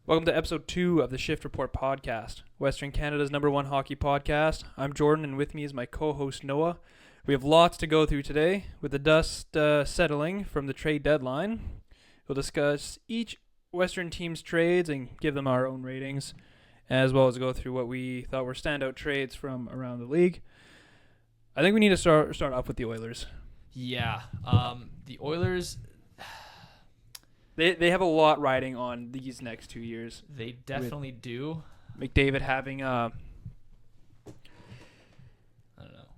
Welcome to episode 2 of the Shift Report podcast, Western Canada's #1 hockey podcast. I'm Jordan, and with me is my co-host Noah. We have lots to go through today. With the dust settling from the trade deadline, we'll discuss each Western team's trades and give them our own ratings, as well as go through what we thought were standout trades from around the league. I think we need to start off with the Oilers. Yeah, the Oilers, They have a lot riding on these next 2 years. they definitely do. McDavid having I don't know.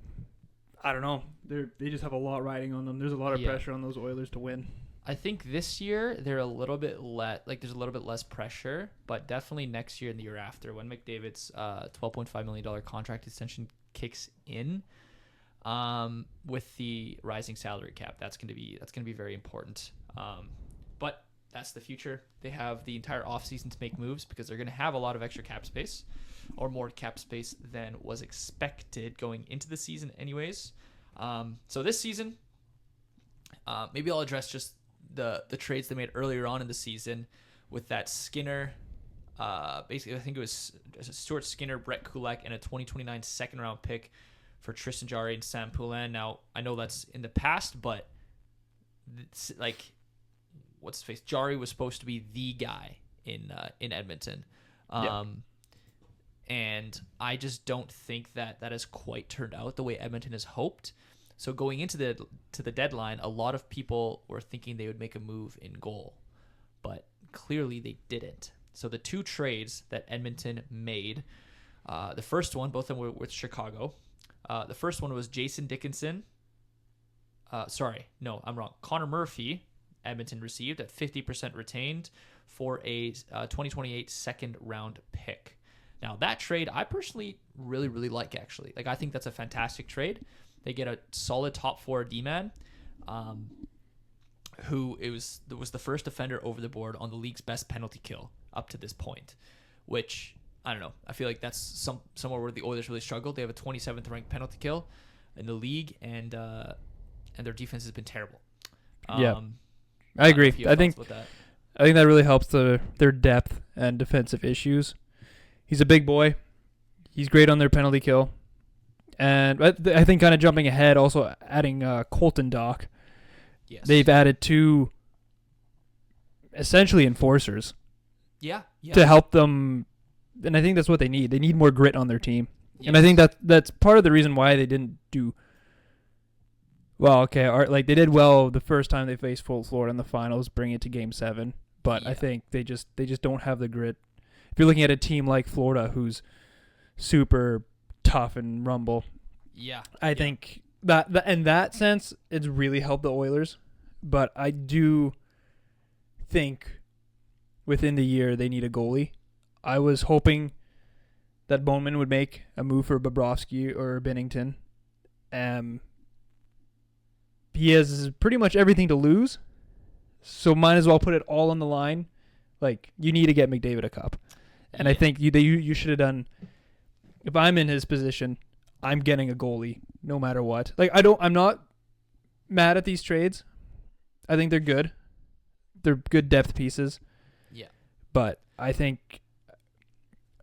I don't know. They just have a lot riding on them. There's a lot of pressure on those Oilers to win. I think this year they're a little bit there's a little bit less pressure, but definitely next year and the year after when McDavid's $12.5 million contract extension kicks in, with the rising salary cap, that's gonna be very important. But that's the future. They have the entire offseason to make moves because they're going to have a lot of extra cap space, or more cap space than was expected going into the season anyways. So this season, maybe I'll address just the trades they made earlier on in the season with that Skinner. Basically, I think it was Stuart Skinner, Brett Kulak, and a 2029 second-round pick for Tristan Jarry and Sam Poulin. Now, I know that's in the past, but it's like... what's his face? Jarry was supposed to be the guy in Edmonton. And I just don't think that has quite turned out the way Edmonton has hoped. So going into the deadline, a lot of people were thinking they would make a move in goal, but clearly they didn't. So the two trades that Edmonton made, the first one, both of them were with Chicago. The first one was Jason Dickinson. Connor Murphy. Edmonton received at 50% retained for a 2028 second round pick. Now that trade I personally really, really like, actually. Like, I think that's a fantastic trade. They get a solid top 4 D-man, who was the first defender over the board on the league's best penalty kill up to this point, which, I don't know, I feel like that's somewhere where the Oilers really struggled. They have a 27th ranked penalty kill in the league, and their defense has been terrible. I agree. I think that really helps their depth and defensive issues. He's a big boy. He's great on their penalty kill. And I think, kind of jumping ahead, also adding Colton Dock. Yes. They've added 2 essentially enforcers. Yeah. To help them. And I think that's what they need. They need more grit on their team. Yes. And I think that's part of the reason why they didn't do well. Okay, they did well the first time they faced Florida in the finals, bring it to Game 7. But I think they just don't have the grit. If you're looking at a team like Florida, who's super tough and rumble, I think that in that sense, it's really helped the Oilers. But I do think within the year they need a goalie. I was hoping that Bowman would make a move for Bobrovsky or Binnington. He has pretty much everything to lose, so might as well put it all on the line. Like, you need to get McDavid a cup, and I think you should have done. If I'm in his position, I'm getting a goalie no matter what. Like, I'm not mad at these trades. I think they're good. They're good depth pieces. Yeah, but I think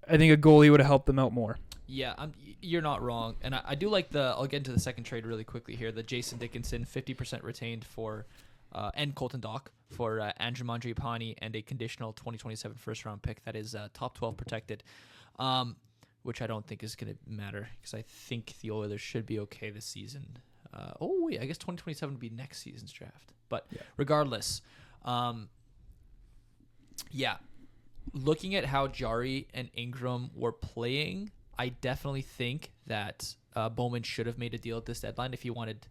a goalie would have helped them out more. Yeah, you're not wrong. And I do like I'll get into the second trade really quickly here. The Jason Dickinson, 50% retained for, and Colton Dock for Andrew Mangiapane and a conditional 2027 first round pick that is top 12 protected, which I don't think is going to matter because I think the Oilers should be okay this season. I guess 2027 would be next season's draft. But regardless, looking at how Jarry and Ingram were playing, I definitely think that Bowman should have made a deal at this deadline if he wanted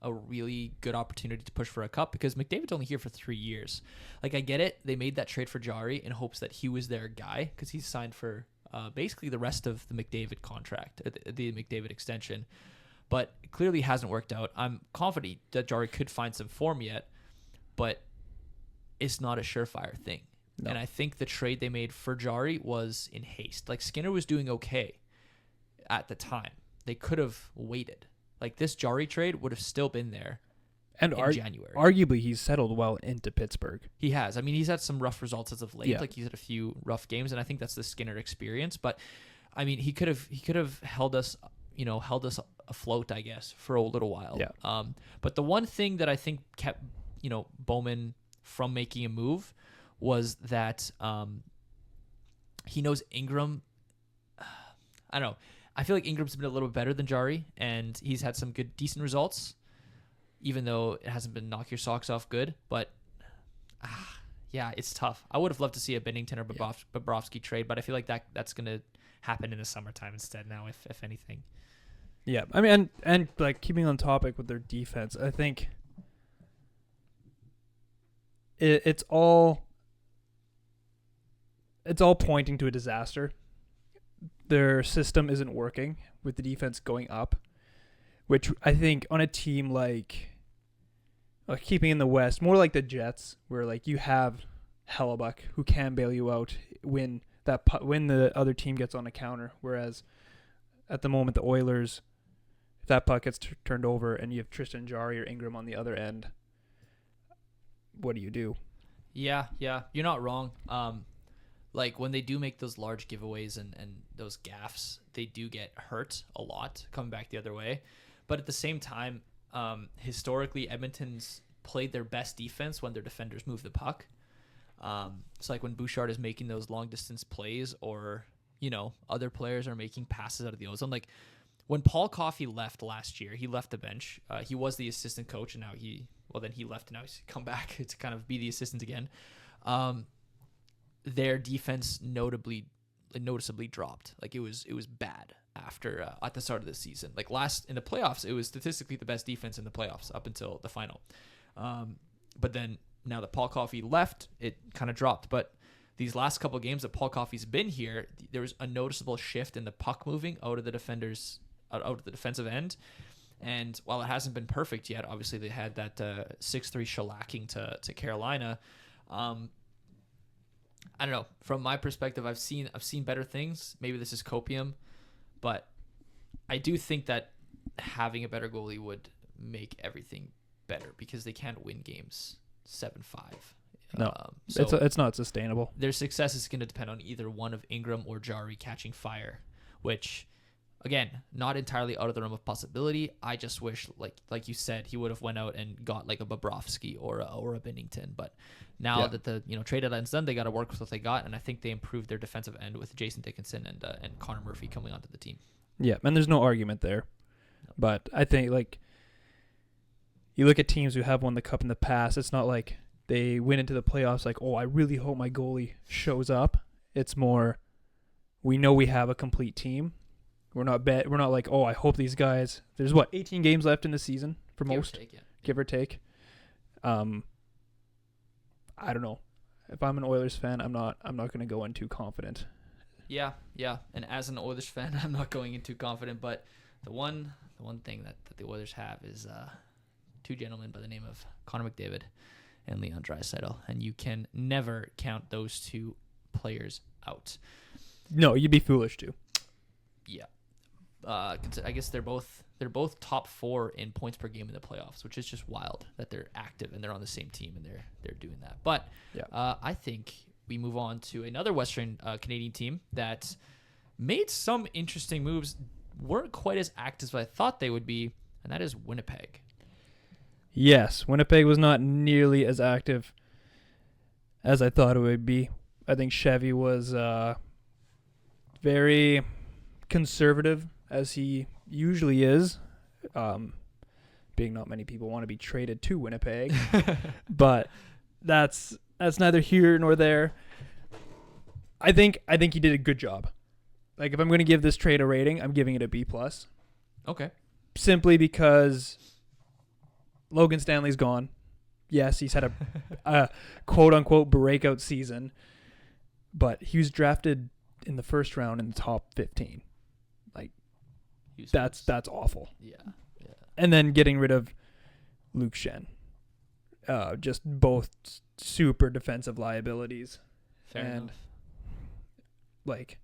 a really good opportunity to push for a cup, because McDavid's only here for 3 years. Like, I get it. They made that trade for Jarry in hopes that he was their guy because he's signed for basically the rest of the McDavid contract, the McDavid extension. But it clearly hasn't worked out. I'm confident that Jarry could find some form yet, but it's not a surefire thing. No. And I think the trade they made for Jarry was in haste. Like, Skinner was doing okay at the time. They could have waited. Like, this Jarry trade would have still been there And in January. Arguably, he's settled well into Pittsburgh. He has. I mean, he's had some rough results as of late. Yeah. Like he's had a few rough games, and I think that's the Skinner experience. But I mean, he could have held us afloat, I guess, for a little while. Yeah. But the one thing that I think kept Bowman from making a move was that he knows Ingram. I don't know. I feel like Ingram's been a little bit better than Jari, and he's had some decent results, even though it hasn't been knock your socks off good. But yeah, it's tough. I would have loved to see a Binnington or Bobrovsky trade, but I feel like that's going to happen in the summertime instead now, if anything. Yeah, I mean, and like keeping on topic with their defense, I think it's all pointing to a disaster. Their system isn't working with the defense going up, which I think on a team like keeping in the West, more like the Jets, where like you have Hellebuck who can bail you out when the other team gets on a counter, whereas at the moment the Oilers, if that puck gets turned over and you have Tristan Jarry or Ingram on the other end, what do you do? Yeah, you're not wrong. Like when they do make those large giveaways and those gaffes, they do get hurt a lot coming back the other way. But at the same time, historically, Edmonton's played their best defense when their defenders move the puck. It's like when Bouchard is making those long distance plays, or other players are making passes out of the ozone. Like when Paul Coffey left last year, he left the bench. He was the assistant coach, and now he left, and now he's come back to kind of be the assistant again. Their defense noticeably dropped. Like it was bad after at the start of the season. Like in the playoffs, it was statistically the best defense in the playoffs up until the final. But then now that Paul Coffey left, it kind of dropped. But these last couple of games that Paul Coffey's been here, there was a noticeable shift in the puck moving out of the defensive end. And while it hasn't been perfect yet, obviously they had that 6-3 shellacking to Carolina. I don't know. From my perspective, I've seen better things. Maybe this is copium, but I do think that having a better goalie would make everything better because they can't win games 7-5. No, so it's not sustainable. Their success is going to depend on either one of Ingram or Jari catching fire, which, again, not entirely out of the realm of possibility. I just wish, like you said, he would have went out and got like a Bobrovsky or a Binnington. But now that the trade deadline's done, they got to work with what they got, and I think they improved their defensive end with Jason Dickinson and Connor Murphy coming onto the team. Yeah, and there's no argument there. No. But I think like you look at teams who have won the cup in the past, it's not like they went into the playoffs like, oh, I really hope my goalie shows up. It's more, we know we have a complete team. We're not like, oh, I hope these guys. There's 18 games left in the season for most, give or take. I don't know. If I'm an Oilers fan, I'm not going to go in too confident. Yeah. And as an Oilers fan, I'm not going in too confident. But the one thing that the Oilers have is two gentlemen by the name of Connor McDavid and Leon Draisaitl, and you can never count those two players out. No, you'd be foolish to. Yeah. I guess they're both top 4 in points per game in the playoffs, which is just wild that they're active and they're on the same team and they're doing that. But I think we move on to another Western Canadian team that made some interesting moves, weren't quite as active as I thought they would be, and that is Winnipeg. Yes, Winnipeg was not nearly as active as I thought it would be. I think Chevy was very conservative, as he usually is, being not many people want to be traded to Winnipeg, but that's neither here nor there. I think he did a good job. Like, if I'm going to give this trade a rating, I'm giving it a B+. Okay. Simply because Logan Stanley's gone. Yes, he's had a quote-unquote breakout season, but he was drafted in the first round in the top 15. Like, that's awful. Yeah. And then getting rid of Luke Shen. Just both super defensive liabilities. Fair enough. Like,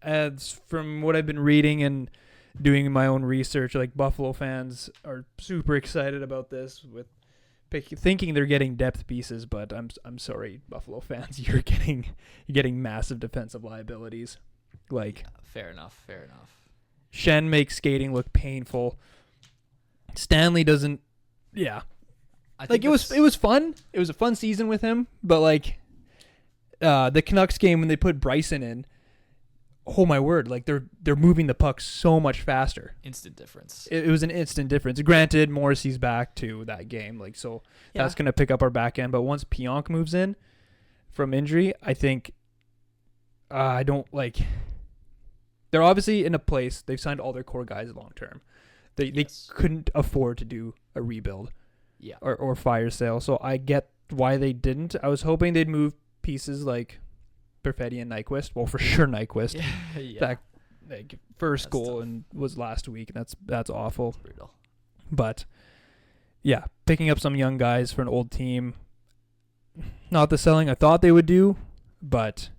as from what I've been reading and doing my own research. Like Buffalo fans are super excited about this with thinking they're getting depth pieces, but I'm sorry, Buffalo fans, you're getting massive defensive liabilities. Like Fair enough. Shen makes skating look painful. Stanley doesn't. Yeah, like it was fun. It was a fun season with him, but like the Canucks game when they put Bryson in, oh my word, like they're moving the puck so much faster. Instant difference. It was an instant difference. Granted, Morrissey's back to that game, like so that's gonna pick up our back end. But once Pionk moves in from injury, I think I don't like. They're obviously in a place they've signed all their core guys long term. They couldn't afford to do a rebuild, or fire sale. So I get why they didn't. I was hoping they'd move pieces like Perfetti and Nyquist. Well, for sure Nyquist. That first goal tough. and was last week. That's awful. It's brutal. But yeah, picking up some young guys for an old team. Not the selling I thought they would do, but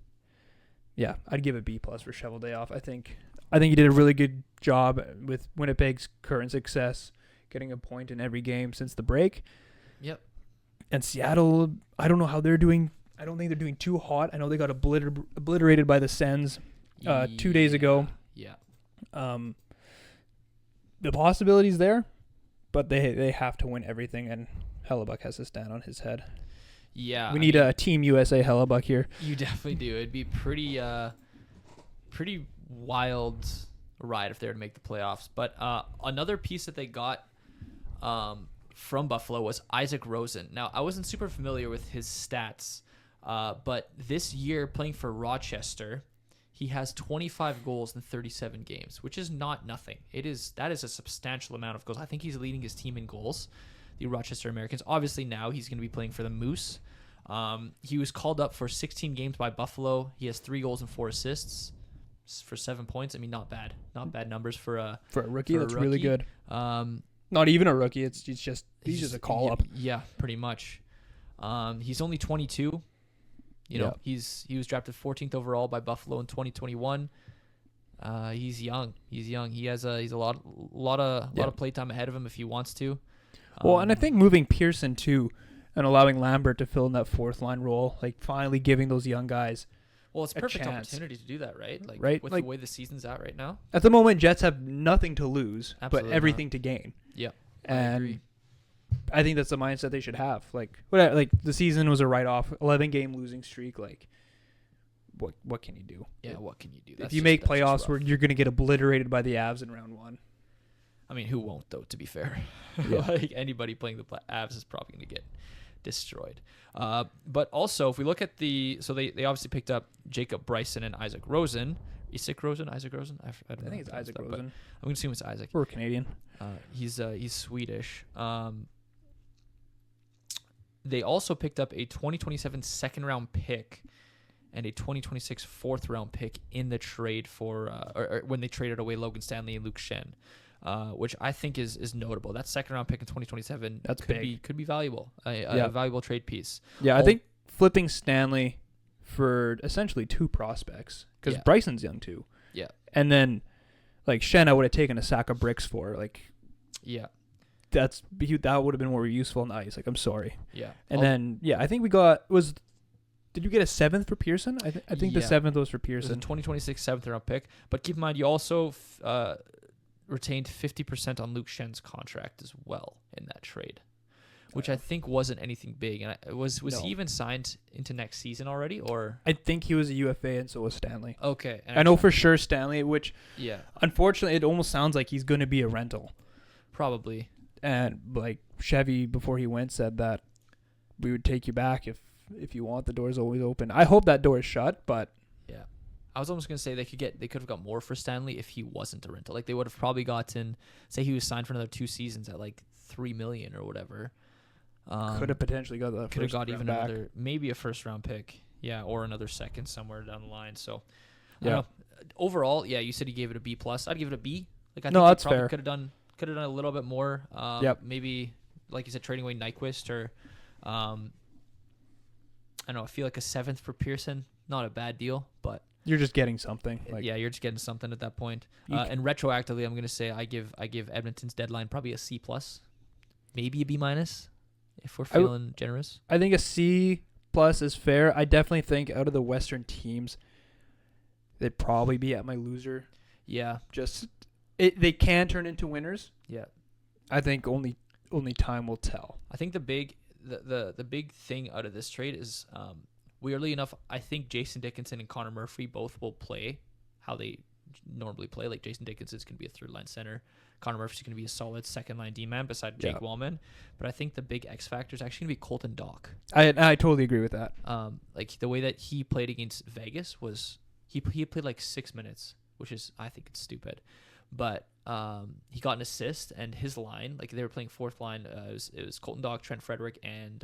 yeah, I'd give it B+ for Cheveldayoff. I think he did a really good job with Winnipeg's current success, getting a point in every game since the break. Yep. And Seattle, I don't know how they're doing. I don't think they're doing too hot. I know they got obliterated by the Sens 2 days ago. Yeah. The possibility's there, but they have to win everything, and Hellebuck has to stand on his head. Yeah. We need a Team USA Hellebuck here. You definitely do. It'd be pretty wild ride if they were to make the playoffs. But another piece that they got from Buffalo was Isaac Rosen. Now, I wasn't super familiar with his stats, but this year playing for Rochester, he has 25 goals in 37 games, which is not nothing. That is a substantial amount of goals. I think he's leading his team in goals, the Rochester Americans. Obviously, now he's going to be playing for the Moose. He was called up for 16 games by Buffalo. He has 3 goals and 4 assists for 7 points. I mean, not bad. Not bad numbers for a rookie. That's really good. Not even a rookie. He's just a call up. Yeah, pretty much. He's only 22. You know, he was drafted 14th overall by Buffalo in 2021. He's young. He has a lot of playtime ahead of him if he wants to. Well, and I think moving Pearson too, and allowing Lambert to fill in that fourth line role, like finally giving those young guys. Well, it's a perfect chance. opportunity to do that, right? Like, right? With like, the way the season's at right now. At the moment, Jets have nothing to lose, Absolutely but everything to gain. Yeah, and I agree. I think that's the mindset they should have. Like, whatever, like the season was a write-off, 11-game losing streak. Like, what can you do? Yeah, what can you do? If you make playoffs, where you're going to get obliterated by the Avs in round 1. I mean, who won't though? To be fair, Yeah. like anybody playing the Avs is probably going to get destroyed. But also, if we look at they obviously picked up Jacob Bryson and Isaac Rosen. Isaac Rosen? I don't know. I think it's Isaac Rosen. I'm going to assume it's Isaac. We're Canadian. He's Swedish. They also picked up a 2027 second-round pick and a 2026 fourth-round pick in the trade for or when they traded away Logan Stanley and Luke Shen, which I think is notable. That second-round pick in 2027 could be valuable, a valuable trade piece. Yeah, I think flipping Stanley for essentially 2 prospects, because Bryson's young too. Yeah. And then, like, Shen, I would have taken a sack of bricks for. Like, yeah. that would have been more useful on the ice. Like, I'm sorry. Yeah. And then, I think we did you get a 7th for Pearson? I think the 7th was for Pearson. It was a 2026 7th-round pick. But keep in mind, you also retained 50% on Luke Shen's contract as well in that trade, which I think wasn't anything big. And was he even signed into next season already? Or I think he was a UFA, and so was Stanley. Okay. I know for sure Stanley, which unfortunately it almost sounds like he's going to be a rental. Probably. And like Chevy, before he went, said that we would take you back if you want. The door's always open. I hope that door is shut, but yeah. I was almost going to say they could have got more for Stanley if he wasn't a rental. Like they would have probably gotten, say he was signed for another 2 seasons at like $3 million or whatever. Could have potentially got the could have got even another, maybe a first-round pick, or another second somewhere down the line. So, overall, you said he gave it a B+. I'd give it a B. Like I think that's probably fair. Could have done a little bit more. Maybe like you said, trading away Nyquist or, I don't know. I feel like a 7th for Pearson, not a bad deal, but You're just getting something. Like, yeah, you're just getting something at that point. You And retroactively, I'm gonna say I give Edmonton's deadline probably a C plus, maybe a B minus, if we're feeling generous. I think a C plus is fair. I definitely think out of the Western teams, they'd probably be at my loser. Yeah, Just they can turn into winners. yeah. I think only time will tell. I think the big thing out of this trade is, weirdly enough, I think Jason Dickinson and Connor Murphy both will play how they normally play. Like Jason Dickinson's going to be a third line center. Connor Murphy's going to be a solid second line D man beside Jake Wallman. But I think the big X factor is actually going to be Colton Dock. I totally agree with that. Like the way that he played against Vegas was he played like 6 minutes, which is, I think it's stupid. But he got an assist, and his line, like they were playing fourth line, it was Colton Dock, Trent Frederick, and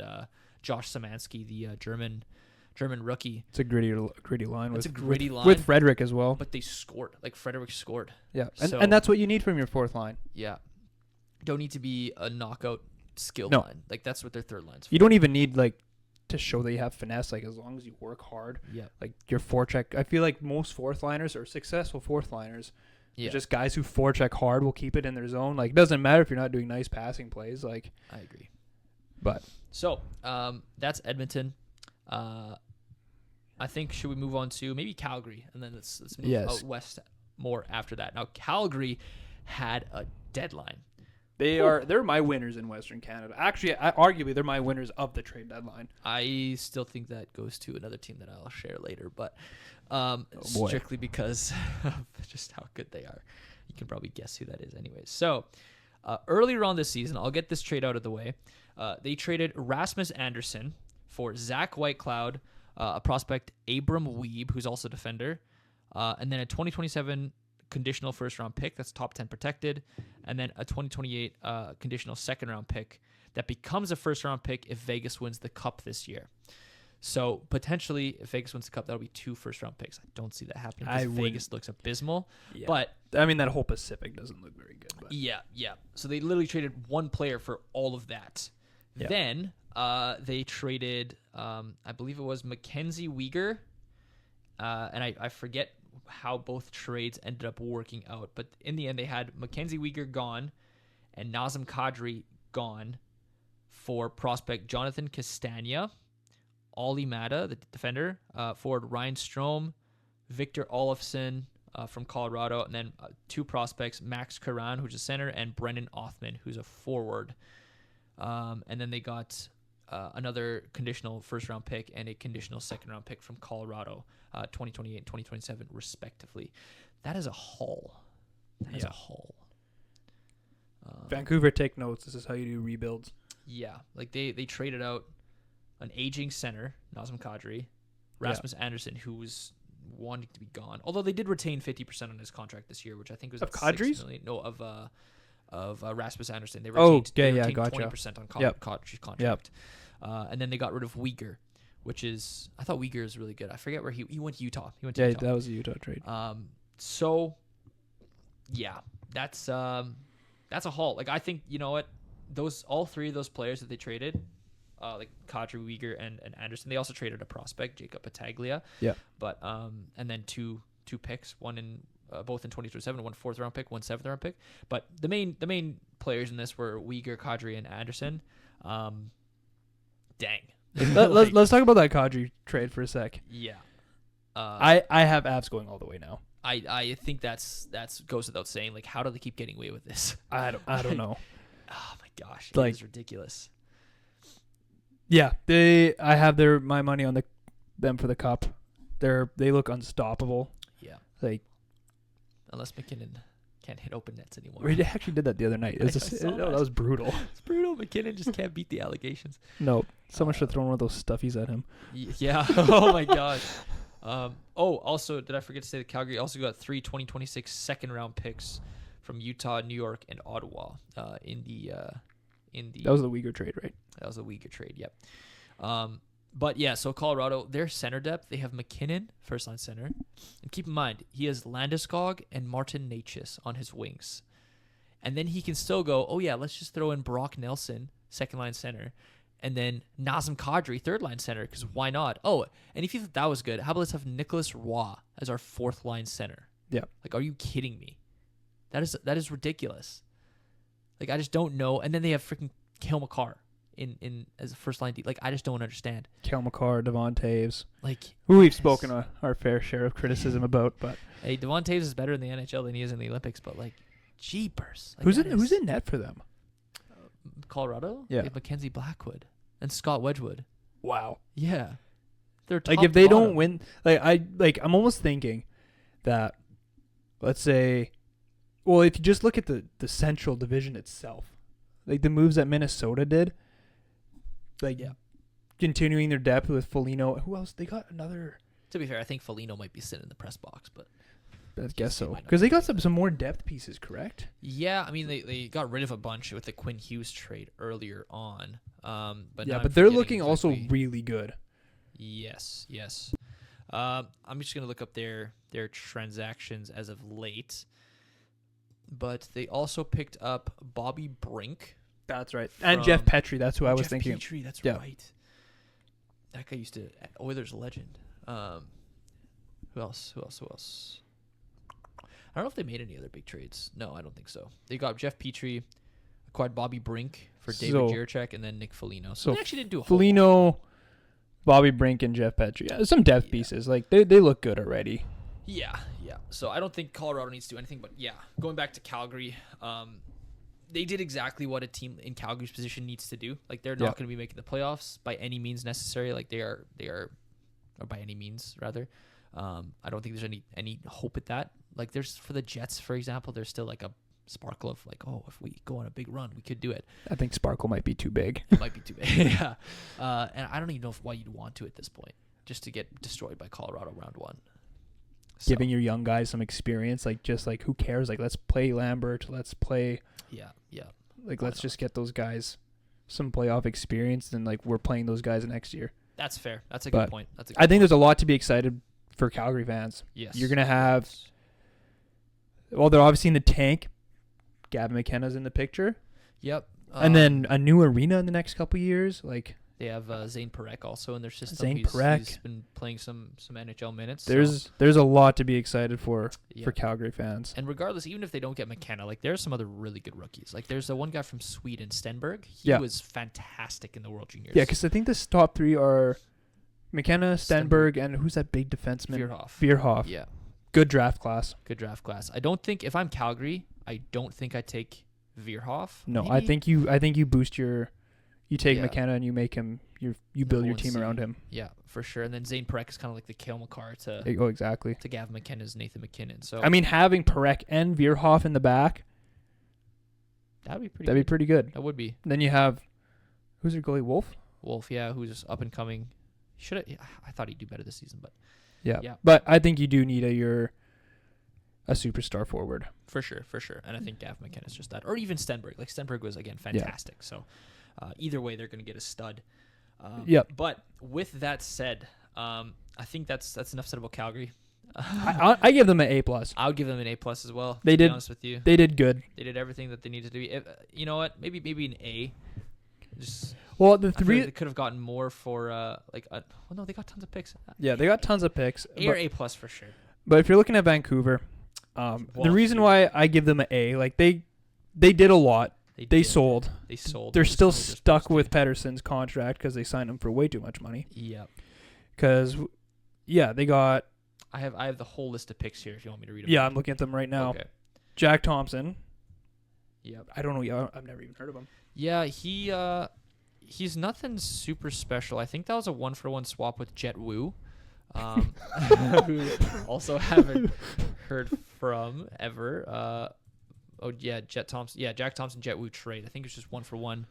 Josh Szymanski, the German rookie. It's a gritty line. It's a gritty line with Frederick as well. But they scored. Like Frederick scored. Yeah, and that's what you need from your fourth line. Yeah, don't need to be a knockout skill line. Like that's what their third line's for. You don't even need like to show that you have finesse. Like as long as you work hard. Yeah. Like your forecheck. I feel like most fourth liners are successful fourth liners. Yeah. Just guys who forecheck hard will keep it in their zone. Like it doesn't matter if you're not doing nice passing plays. Like I agree. But so that's Edmonton. I think should we move on to maybe Calgary, and then let's move out west more after that. Now Calgary had a deadline. They're my winners in Western Canada. Actually, arguably they're my winners of the trade deadline. I still think that goes to another team that I'll share later, but strictly because of just how good they are. You can probably guess who that is anyways. So earlier on this season, I'll get this trade out of the way. They traded Rasmus Andersson for Zach Whitecloud, a prospect, Abram Weeb, who's also a defender, and then a 2027 conditional first-round pick that's top 10 protected, and then a 2028 conditional second-round pick that becomes a first-round pick if Vegas wins the Cup this year. So potentially, if Vegas wins the Cup, that'll be 2 first-round picks. I don't see that happening because Vegas looks abysmal. Yeah. But I mean, that whole Pacific doesn't look very good. But. Yeah. So they literally traded one player for all of that. Yeah. Then they traded, I believe it was Mackenzie Weegar, and I forget how both trades ended up working out. But in the end, they had Mackenzie Weegar gone and Nazem Kadri gone for prospect Jonathan Castagna, Ollie Mata, the defender, forward Ryan Strome, Victor Olofsson from Colorado, and then 2 prospects, Max Curran, who's a center, and Brendan Othman, who's a forward. And then they got another conditional first-round pick and a conditional second-round pick from Colorado, 2028 and 2027, respectively. That is a haul. A haul. Vancouver, take notes. This is how you do rebuilds. Yeah, like they traded out an aging center, Nazem Kadri, Rasmus Andersson, who was wanting to be gone. Although they did retain 50% on his contract this year, which I think was of Kadri's? 6 million. No, of Rasmus Andersson. They retained, gotcha. 20% on Kadri's contract. And then they got rid of Weegar, which is, I thought Weegar is really good. I forget where he went to Utah. Utah. That was a Utah trade. So yeah, that's a haul. Like I think, you know what, all 3 of those players that they traded, like Kadri, Weegar, and Anderson, they also traded a prospect, Jacob Battaglia. Yeah. But and then two picks, one in both in 2027, 1 4th-round pick, 1 7th-round pick. But the main players in this were Weegar, Kadri, and Anderson. Dang. Let's talk about that Kadri trade for a sec. Yeah. I have Avs going all the way now. I think that's goes without saying. Like, how do they keep getting away with this? I don't know. Oh my gosh, like, it's ridiculous. Yeah, I have my money on them for the Cup. They look unstoppable. Yeah. Like, unless McKinnon can't hit open nets anymore. We actually did that the other night. That was brutal. It's brutal. McKinnon just can't beat the allegations. No, someone should have thrown one of those stuffies at him. Yeah. Oh my gosh. Also, did I forget to say that Calgary also got 3 2026 second-round picks from Utah, New York, and Ottawa in the. That was the Weegar trade, right? That was the Weegar trade. Yep. But yeah, so Colorado, their center depth, they have McKinnon, first-line center. And keep in mind, he has Landeskog and Martin Necas on his wings. And then he can still go, oh yeah, let's just throw in Brock Nelson, second-line center. and then Nazem Kadri, third line center, because why not? Oh, and if you thought that was good, how about let's have Nicholas Roy as our fourth line center? Yeah. Like, are you kidding me? That is ridiculous. Like, I just don't know. And then they have freaking Cale Makar in as a first line D. Like, I just don't understand. Cale Makar, Devon Taves, Like, who we've spoken our fair share of criticism about, but hey, Devon Taves is better in the NHL than he is in the Olympics, but like, jeepers. Like, who's in net for them? Colorado? Yeah. They have Mackenzie Blackwood and Scott Wedgwood. Wow. Yeah. They're Like, top if they to don't bottom. win, I'm almost thinking that, let's say, well, if you just look at the Central Division itself, like the moves that Minnesota did, like continuing their depth with Foligno. Who else? They got another. To be fair, I think Foligno might be sitting in the press box, but I guess so. might not Because they be got good. some more depth pieces, correct? yeah, I mean they got rid of a bunch with the Quinn Hughes trade earlier on. But Yeah, now but I'm they're forgetting looking also exactly- really good. Yes. I'm just gonna look up their transactions as of late. But they also picked up Bobby Brink. That's right. And Jeff From- Petrie, that's who I was Jeff thinking. Petrie, that's Yeah. right. That guy used to Oilers legend. Who else? I don't know if they made any other big trades. No, I don't think so. They got Jeff Petrie, acquired Bobby Brink for David So- Jiricek, and then Nick Foligno. so So they actually didn't do a whole lot. Foligno, Bobby Brink, and Jeff Petrie. Yeah, some depth Yeah. pieces. Like, they look good already. Yeah. So I don't think Colorado needs to do anything, but yeah, going back to Calgary, they did exactly what a team in Calgary's position needs to do. Like, they're not Yeah. going to be making the playoffs by any means necessary. Like, they are, or by any means rather. I don't think there's any hope at that. Like, there's for the Jets, for example, there's still like a sparkle of like, oh, if we go on a big run, we could do it. I think Sparkle might be too big. It might be too big. Yeah. And I don't even know why you'd want to at this point, just to get destroyed by Colorado round one. So, Giving your young guys some experience, like who cares? Like, let's play Lambert. Let's play. yeah. Like, Why let's not? just get those guys some playoff experience, and like we're playing those guys next year. That's fair. That's a But good point. That's a good I think point. there's a lot to be excited for Calgary fans. Yes. You're gonna have. Well, they're obviously in the tank. Gavin McKenna's in the picture, Yep. and then a new arena in the next couple years. Like, they have Zane Parekh also in their system. Zane He's Parekh. been playing some NHL minutes. so, there's a lot to be excited for yeah. Calgary fans. And regardless, even if they don't get McKenna, like there's some other really good rookies. Like there's the one guy from Sweden, Stenberg. He Yeah. was fantastic in the World Juniors. Yeah, because I think the top three are McKenna, Stenberg. Stenberg, and who's that big defenseman? Veerhoff. Veerhoff. Yeah, Good draft class. good draft class. I don't think if I'm Calgary, I don't think I take Veerhoff. No, Maybe? I think you boost you take Yeah. McKenna and you make him you build your Number team one around seed. him. Yeah, for sure. And then Zane Parekh is kind of like the Cale Makar to Oh, exactly. Gavin McKenna's Nathan McKinnon. So I mean, having Parekh and Veerhoff in the back, that'd be pretty. that'd be good. pretty good. That would be. Then you have who's your goalie? Wolf. Wolf, yeah, who's up and coming. I thought he'd do better this season, but Yeah. Yeah. But I think you do need a superstar forward. for sure. And I think Gavin McKenna's just that, or even Stenberg. Like Stenberg was again fantastic. So either way, they're going to get a stud. Yep. But with that said, I think that's enough said about Calgary. I give them an A+. I would give them an A+ as well. They to be did- honest with you, They did good. they did everything that they needed to do. If, you know what? Maybe an A. Just Well, the I feel three. like they could have gotten more for well, no, they got tons of picks. Yeah, they got tons of picks. A or A+ for sure. But if you're looking at Vancouver, the Well, reason dude. why I give them an A, like they did a lot. They did. sold. They sold. They're Just still what they're stuck supposed to. with Pedersen's contract because they signed him for way too much money. Yeah. Because, yeah, they got. I have the whole list of picks here if you want me to read them. Yeah, I'm looking at them right now. Okay. Jack Thompson. Yep. I don't know. I've never even heard of him. Yeah, he's nothing super special. I think that was a 1-for-1 swap with Jet Wu, who also haven't heard from ever. Oh yeah, Jack Thompson, Jet Wu trade. I think it's just 1-for-1.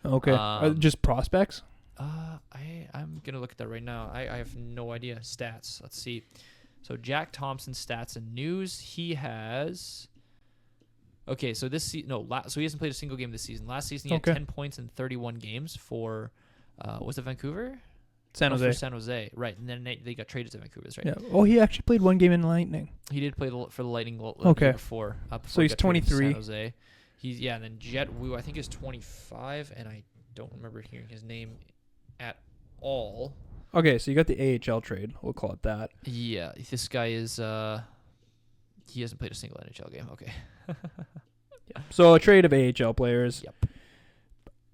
Okay. Just prospects? I'm gonna look at that right now. I have no idea. Stats. Let's see. So Jack Thompson stats and news. He has. Okay, so this so he hasn't played a single game this season. Last season he had Okay. 10 points in 31 games for, was it Vancouver? San No, Jose. for San Jose, right? And then they got traded to Vancouver, that's right? Yeah. Oh, he actually played one game in Lightning. He did play for the Lightning Okay. year before So he he's got traded to 23. San Jose. And then Jet Wu I think is 25, and I don't remember hearing his name at all. Okay, so you got the AHL trade. We'll call it that. Yeah, this guy is he hasn't played a single NHL game. Okay. So a trade of AHL players. Yep.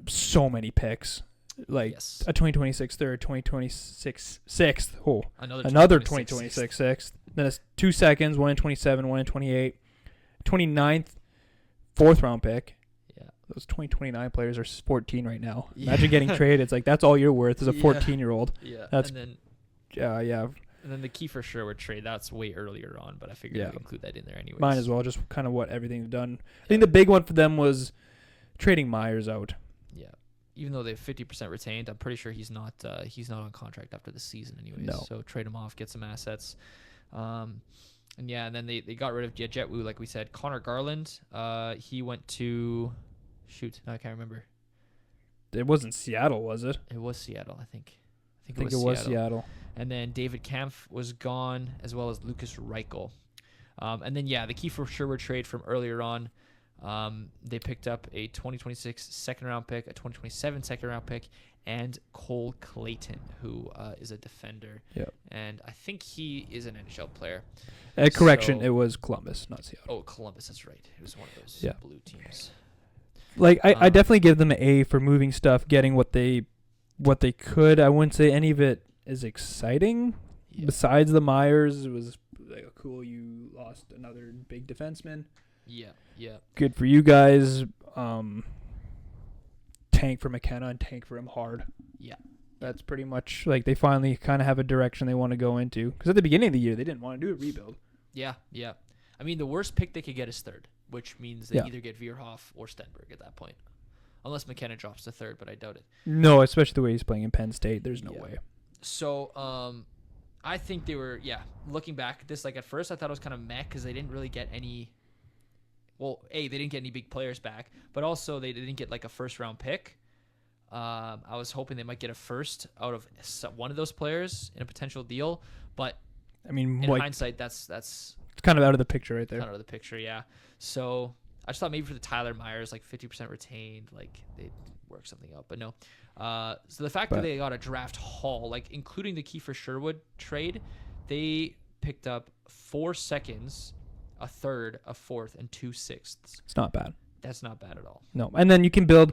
So many picks. Like Yes. a 2026 third, 2026 sixth. Oh, Another 2026 sixth. Then it's 2 seconds, 1 in 27, 1 in 28. 29th, fourth round pick. Yeah. Those 2029 players are 14 right now. Yeah. Imagine getting traded. It's like that's all you're worth is a Yeah. 14-year-old. Yeah. That's- and then Yeah. and then the key for Sherwood trade, that's way earlier on, but I figured Yeah. I'd include that in there anyways. Mine as well, just kind of what everything's done. I Yeah. think the big one for them was trading Myers out. Yeah. Even though they have 50% retained, I'm pretty sure he's not on contract after the season anyways. No. So trade him off, get some assets. And then they got rid of Jetwu, like we said. Connor Garland, he went to I can't remember. It wasn't Seattle, was it? It was Seattle, I think. I think it was Seattle. And then David Kampf was gone, as well as Lucas Reichel. And then, the key for Sherwood trade from earlier on, they picked up a 2026 second-round pick, a 2027 second-round pick, and Cole Clayton, who is a defender. Yep. And I think he is an NHL player. Correction, So- it was Columbus, not Seattle. Oh, Columbus, that's right. It was one of those Yeah. blue teams. Like I definitely give them an A for moving stuff, getting what they could. I wouldn't say any of it is exciting. Yeah. Besides the Myers, it was like cool. You lost another big defenseman. Yeah. Good for you guys. Tank for McKenna and tank for him hard. Yeah. That's pretty much like they finally kind of have a direction they want to go into. Because at the beginning of the year, they didn't want to do a rebuild. Yeah. I mean, the worst pick they could get is third, which means they Yeah. either get Veerhoff or Stenberg at that point. Unless McKenna drops to third, but I doubt it. No, especially the way he's playing in Penn State. There's no Yeah. way. So, I think they were, looking back at this, like at first I thought it was kind of meh because they didn't really get any. Well, they didn't get any big players back, but also they didn't get like a first round pick. I was hoping they might get a first out of one of those players in a potential deal, but I mean, in like, hindsight, that's it's kind of out of the picture right there. kind of the picture, yeah. So I just thought maybe for the Tyler Myers, like 50% retained, like they'd work something out, but no. So the fact that they got a draft haul, like including the Kiefer Sherwood trade, they picked up 4 seconds, a third, a fourth, and 2 sixths. It's not bad. That's not bad at all. No, and then you can build.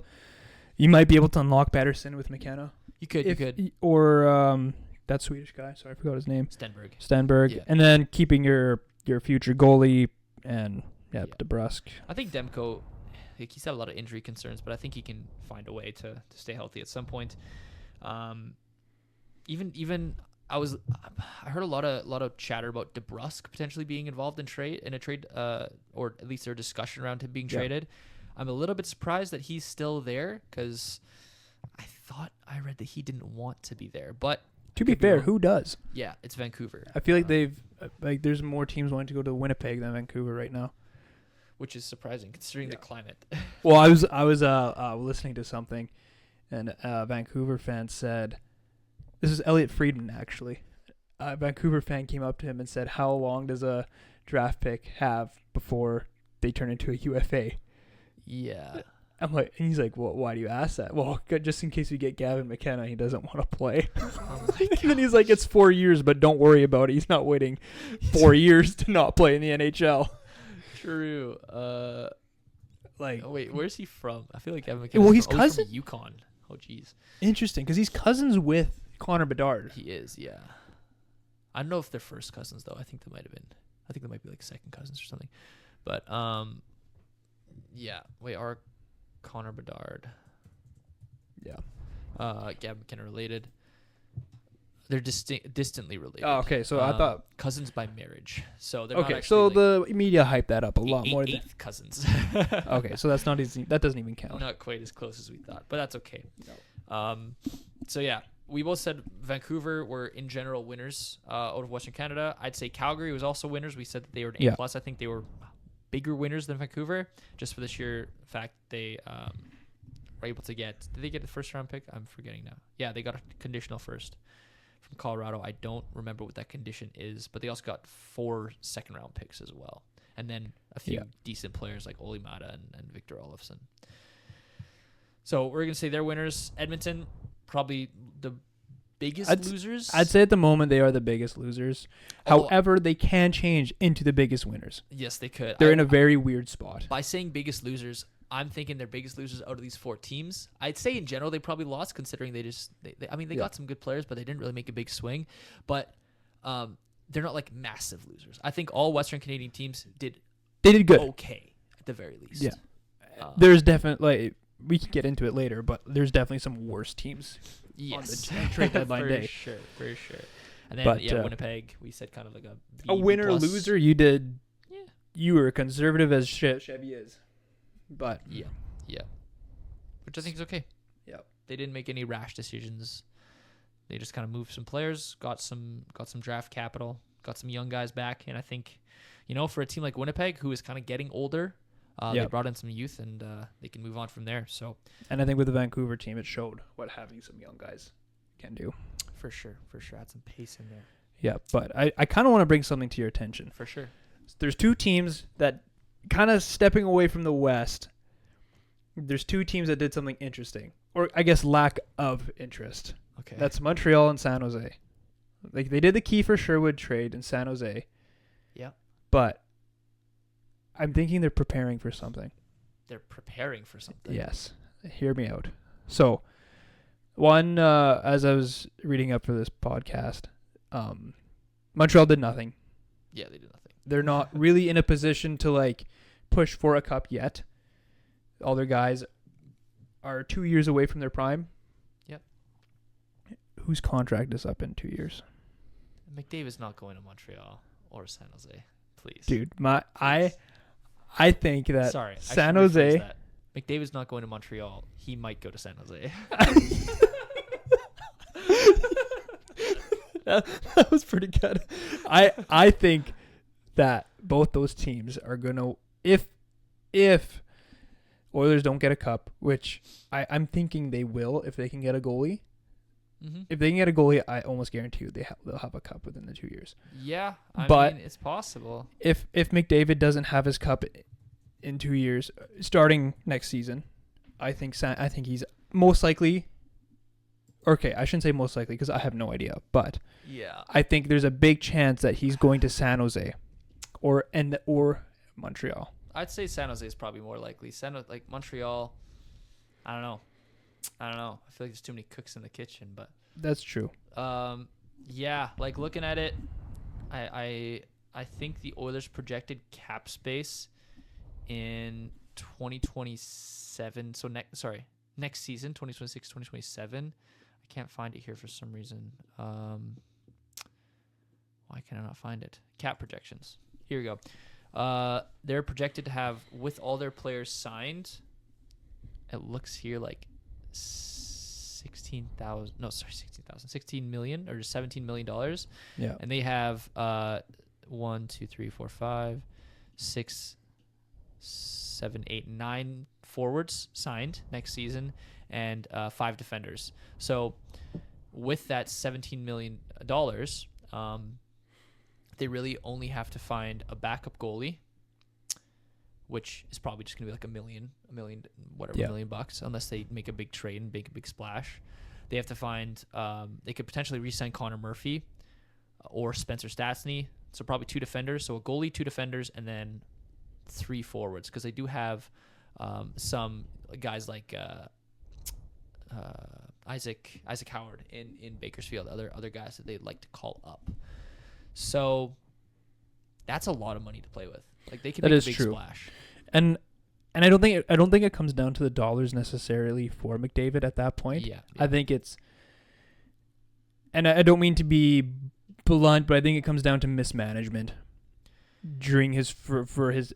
You might be able to unlock Patterson with McKenna. You could. Or that Swedish guy. Sorry, I forgot his name. Stenberg. Yeah. And then keeping your future goalie and DeBrusque. I think Demko, like, he's had a lot of injury concerns, but I think he can find a way to stay healthy at some point. Even I heard a lot of chatter about DeBrusque potentially being involved in a trade, or at least their discussion around him being traded. I'm a little bit surprised that he's still there because I thought I read that he didn't want to be there. But to be fair, who does? Yeah, it's Vancouver. I feel like there's more teams wanting to go to Winnipeg than Vancouver right now, which is surprising considering the climate. Well, I was listening to something, and a Vancouver fan said, this is Elliot Friedman actually. A Vancouver fan came up to him and said, "How long does a draft pick have before they turn into a UFA?" Yeah. I'm like, and he's like, "Well, why do you ask that?" "Well, just in case we get Gavin McKenna, he doesn't want to play." Oh and then he's like, "It's 4 years, but don't worry about it. He's not waiting 4 years to not play in the NHL." True. Like, oh, wait, where's he from? I feel like Gavin McKenna. well, he's from cousin. Yukon. Oh, jeez. Interesting, because he's cousins with Connor Bedard. He is, yeah. I don't know if they're first cousins though. I think they might be like second cousins or something. But yeah. Wait, are Connor Bedard? Yeah. Gavin McKenna related. They're distantly related. Oh, okay. So I thought cousins by marriage. So they're okay. Not So like the media hyped that up a lot more than eighth cousins. Okay, so that's not easy. That doesn't even count. Not quite as close as we thought, but that's okay. No. So yeah, we both said Vancouver were in general winners out of Western Canada. I'd say Calgary was also winners. We said that they were an A+. I think they were bigger winners than Vancouver, just for the sheer fact they were able to get. Did they get the first round pick? I'm forgetting now. Yeah, they got a conditional first from Colorado. I don't remember what that condition is, but they also got 4 second round picks as well, and then a few decent players like Oli Mata and Victor Olofsson. So we're gonna say they're winners. Edmonton, probably the biggest losers. I'd say at the moment they are the biggest losers. Although- However, they can change into the biggest winners. Yes, they could. They're in a very weird spot. By saying biggest losers, I'm thinking they're biggest losers out of these 4 teams. I'd say in general they probably lost, considering they got some good players, but they didn't really make a big swing. But they're not like massive losers. I think all Western Canadian teams They did good. okay at the very least. Yeah. There's definitely, we can get into it later, but there's definitely some worse teams on the trade deadline day. For sure. And then But, Winnipeg, we said kind of like a winner B+. loser. You did. Yeah. You were conservative as Chevy is, but Yeah. Which I think is okay. Yep. They didn't make any rash decisions. They just kind of moved some players, got some draft capital, got some young guys back, and I think, for a team like Winnipeg, who is kind of getting older, they brought in some youth, and they can move on from there. So, and I think with the Vancouver team, it showed what having some young guys can do. For sure, add some pace in there. Yeah, but I kind of want to bring something to your attention. For sure. There's 2 teams that kind of stepping away from the West. There's 2 teams that did something interesting, or I guess lack of interest. Okay. That's Montreal and San Jose. Like, they did the Kiefer Sherwood trade in San Jose. Yeah. But I'm thinking they're preparing for something. They're preparing for something. Yes. Hear me out. So, one, as I was reading up for this podcast, Montreal did nothing. Yeah, they did nothing. They're not really in a position to, push for a cup yet. All their guys are 2 years away from their prime. Yep. Whose contract is up in 2 years? McDavid's not going to Montreal or San Jose, please. Dude, Please. I think that Sorry, I San should rephrase Jose. that. McDavid's not going to Montreal. He might go to San Jose. that was pretty good. I think that both those teams are gonna, if Oilers don't get a cup, which I'm thinking they will if they can get a goalie. Mm-hmm. If they can get a goalie, I almost guarantee you they'll have a cup within the 2 years. Yeah, I But mean, it's possible. If McDavid doesn't have his cup in 2 years, starting next season, I think he's most likely. Okay, I shouldn't say most likely because I have no idea, but Yeah. I think there's a big chance that he's going to San Jose, or Montreal. I'd say San Jose is probably more likely. Montreal, I don't know. I feel like there's too many cooks in the kitchen, but That's true. yeah, looking at it, I think the Oilers' projected cap space in 2027. So next season, 2026, 2027. I can't find it here for some reason. Why can I not find it? Cap projections. Here we go. They're projected to have, with all their players signed, it looks here like 16 million or $17 million. Yeah. And they have 1, 2, 3, 4, 5, 6, 7, 8, 9 forwards signed next season, and 5 defenders. So with that $17 million, they really only have to find a backup goalie, which is probably just gonna be like $1 million, $1 million bucks, unless they make a big trade and make a big splash. They have to find. They could potentially re-sign Connor Murphy or Spencer Stastny. So probably 2 defenders. So a goalie, 2 defenders, and then 3 forwards, because they do have some guys like Isaac Howard in Bakersfield, other guys that they'd like to call up. So that's a lot of money to play with. They can make a big splash. And I don't think it comes down to the dollars necessarily for McDavid at that point. Yeah. I think it's, and I don't mean to be blunt, but I think it comes down to mismanagement during his for his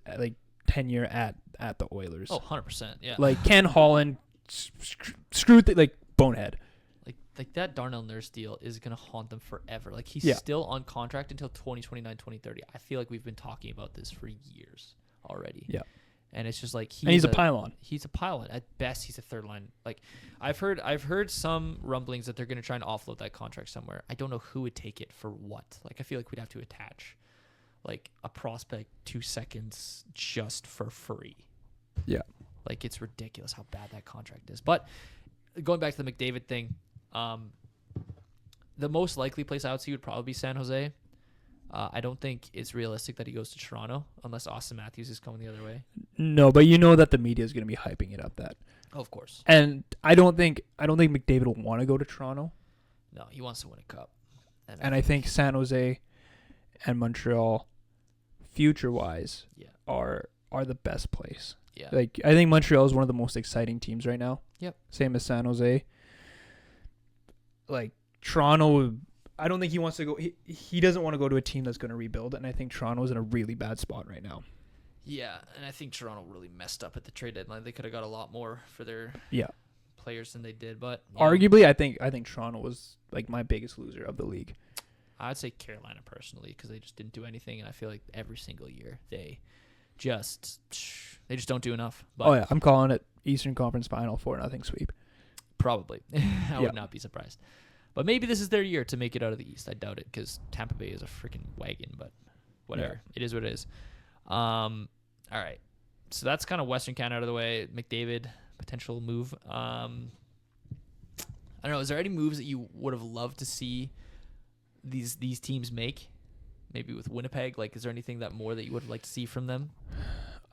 tenure at the Oilers. Oh, 100%. Yeah. Ken Holland screwed bonehead. Like that Darnell Nurse deal is going to haunt them forever. He's still on contract until 2029, 2030. I feel like we've been talking about this for years already. Yeah. And it's just he's a pylon. He's a pylon. At best, he's a third line. I've heard some rumblings that they're going to try and offload that contract somewhere. I don't know who would take it for what. I feel like we'd have to attach a prospect 2 seconds just for free. Yeah. Like, it's ridiculous how bad that contract is. But going back to the McDavid thing, the most likely place I would see would probably be San Jose. I don't think it's realistic that he goes to Toronto unless Austin Matthews is coming the other way. No, but you know that the media is going to be hyping it up that. Oh, of course. And I don't think McDavid will want to go to Toronto. No, he wants to win a cup. And I think San Jose and Montreal, future-wise, are the best place. Yeah. Like, I think Montreal is one of the most exciting teams right now. Yep. Same as San Jose. Like, Toronto, I don't think he wants to go. He doesn't want to go to a team that's going to rebuild, and I think Toronto is in a really bad spot right now. Yeah, and I think Toronto really messed up at the trade deadline. They could have got a lot more for their players than they did. But arguably, I think Toronto was like my biggest loser of the league. I'd say Carolina personally, because they just didn't do anything, and I feel like every single year they just don't do enough. But I'm calling it Eastern Conference Final 4-0 sweep. Probably. I would not be surprised. But maybe this is their year to make it out of the East. I doubt it, because Tampa Bay is a freaking wagon, but whatever. Yeah. It is what it is. All right. So that's kind of Western Canada out of the way. McDavid, potential move. I don't know. Is there any moves that you would have loved to see these teams make? Maybe with Winnipeg? Like, is there anything that you would have liked to see from them?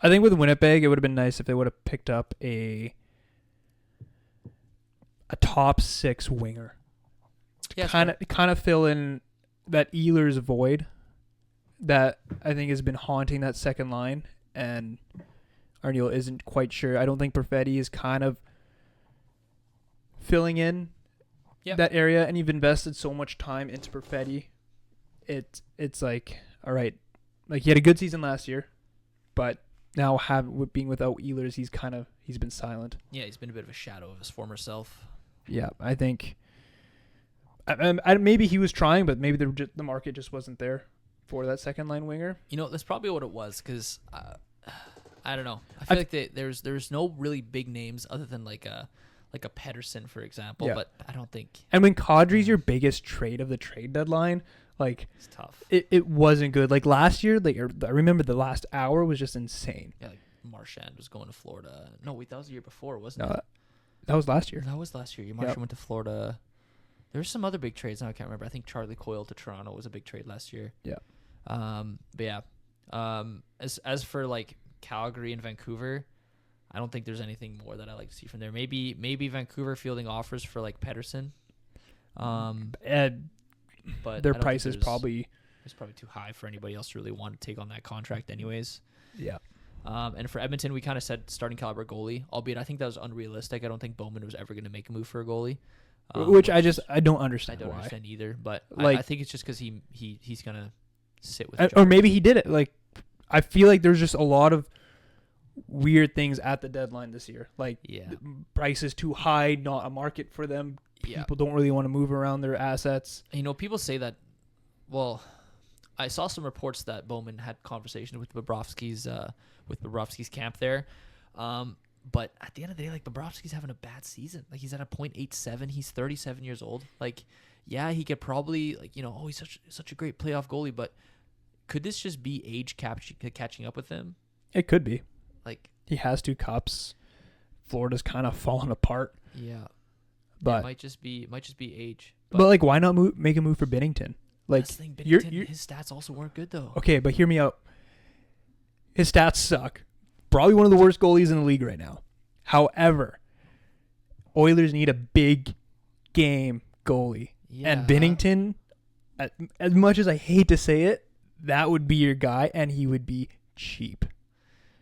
I think with Winnipeg, it would have been nice if they would have picked up a top 6 winger. Yeah, kind of fill in that Ehlers void that I think has been haunting that second line, and Arniel isn't quite sure. I don't think Perfetti is kind of filling in that area, and you've invested so much time into Perfetti. It's like, all right, like he had a good season last year, but now being without Ehlers, he's been silent. Yeah, he's been a bit of a shadow of his former self. Yeah, I think maybe he was trying, but maybe the market just wasn't there for that second line winger. You know, that's probably what it was, because I don't know. I feel like there's no really big names other than like a Pedersen, for example. Yeah. But I don't think. And when Kadri's your biggest trade of the trade deadline, like it's tough. It wasn't good. Like last year, I remember the last hour was just insane. Yeah, like Marchand was going to Florida. No, wait, that was the year before, wasn't it? That was last year. That was last year. Marchand went to Florida. There were some other big trades. Now I can't remember. I think Charlie Coyle to Toronto was a big trade last year. Yeah. But yeah. As for like Calgary and Vancouver, I don't think there's anything more that I like to see from there. Maybe Vancouver fielding offers for like Pedersen. But their price is probably too high for anybody else to really want to take on that contract anyways. Yeah. And for Edmonton, we kind of said starting caliber goalie, albeit I think that was unrealistic. I don't think Bowman was ever going to make a move for a goalie. Which I don't understand. I don't why. understand either, but like, I think it's just because he's going to sit with or maybe he did it. Like, I feel like there's just a lot of weird things at the deadline this year. Like, the price is too high, not a market for them. People don't really want to move around their assets. You know, people say that, well, I saw some reports that Bowman had conversations with Bobrovsky's camp there. But at the end of the day, like, Bobrovsky's having a bad season. Like, he's at a .87. He's 37 years old. Like, yeah, he could probably, like, you know, he's such a great playoff goalie, but could this just be age catching up with him? It could be. Like, he has 2 cups. Florida's kind of fallen apart. Yeah. But it might just be age. But like, why not make a move for Binnington? Like, that's the thing, Binnington, his stats also weren't good though. Okay, but hear me out. His stats suck. Probably one of the worst goalies in the league right now. However, Oilers need a big game goalie. Yeah. And Binnington, as much as I hate to say it, that would be your guy, and he would be cheap.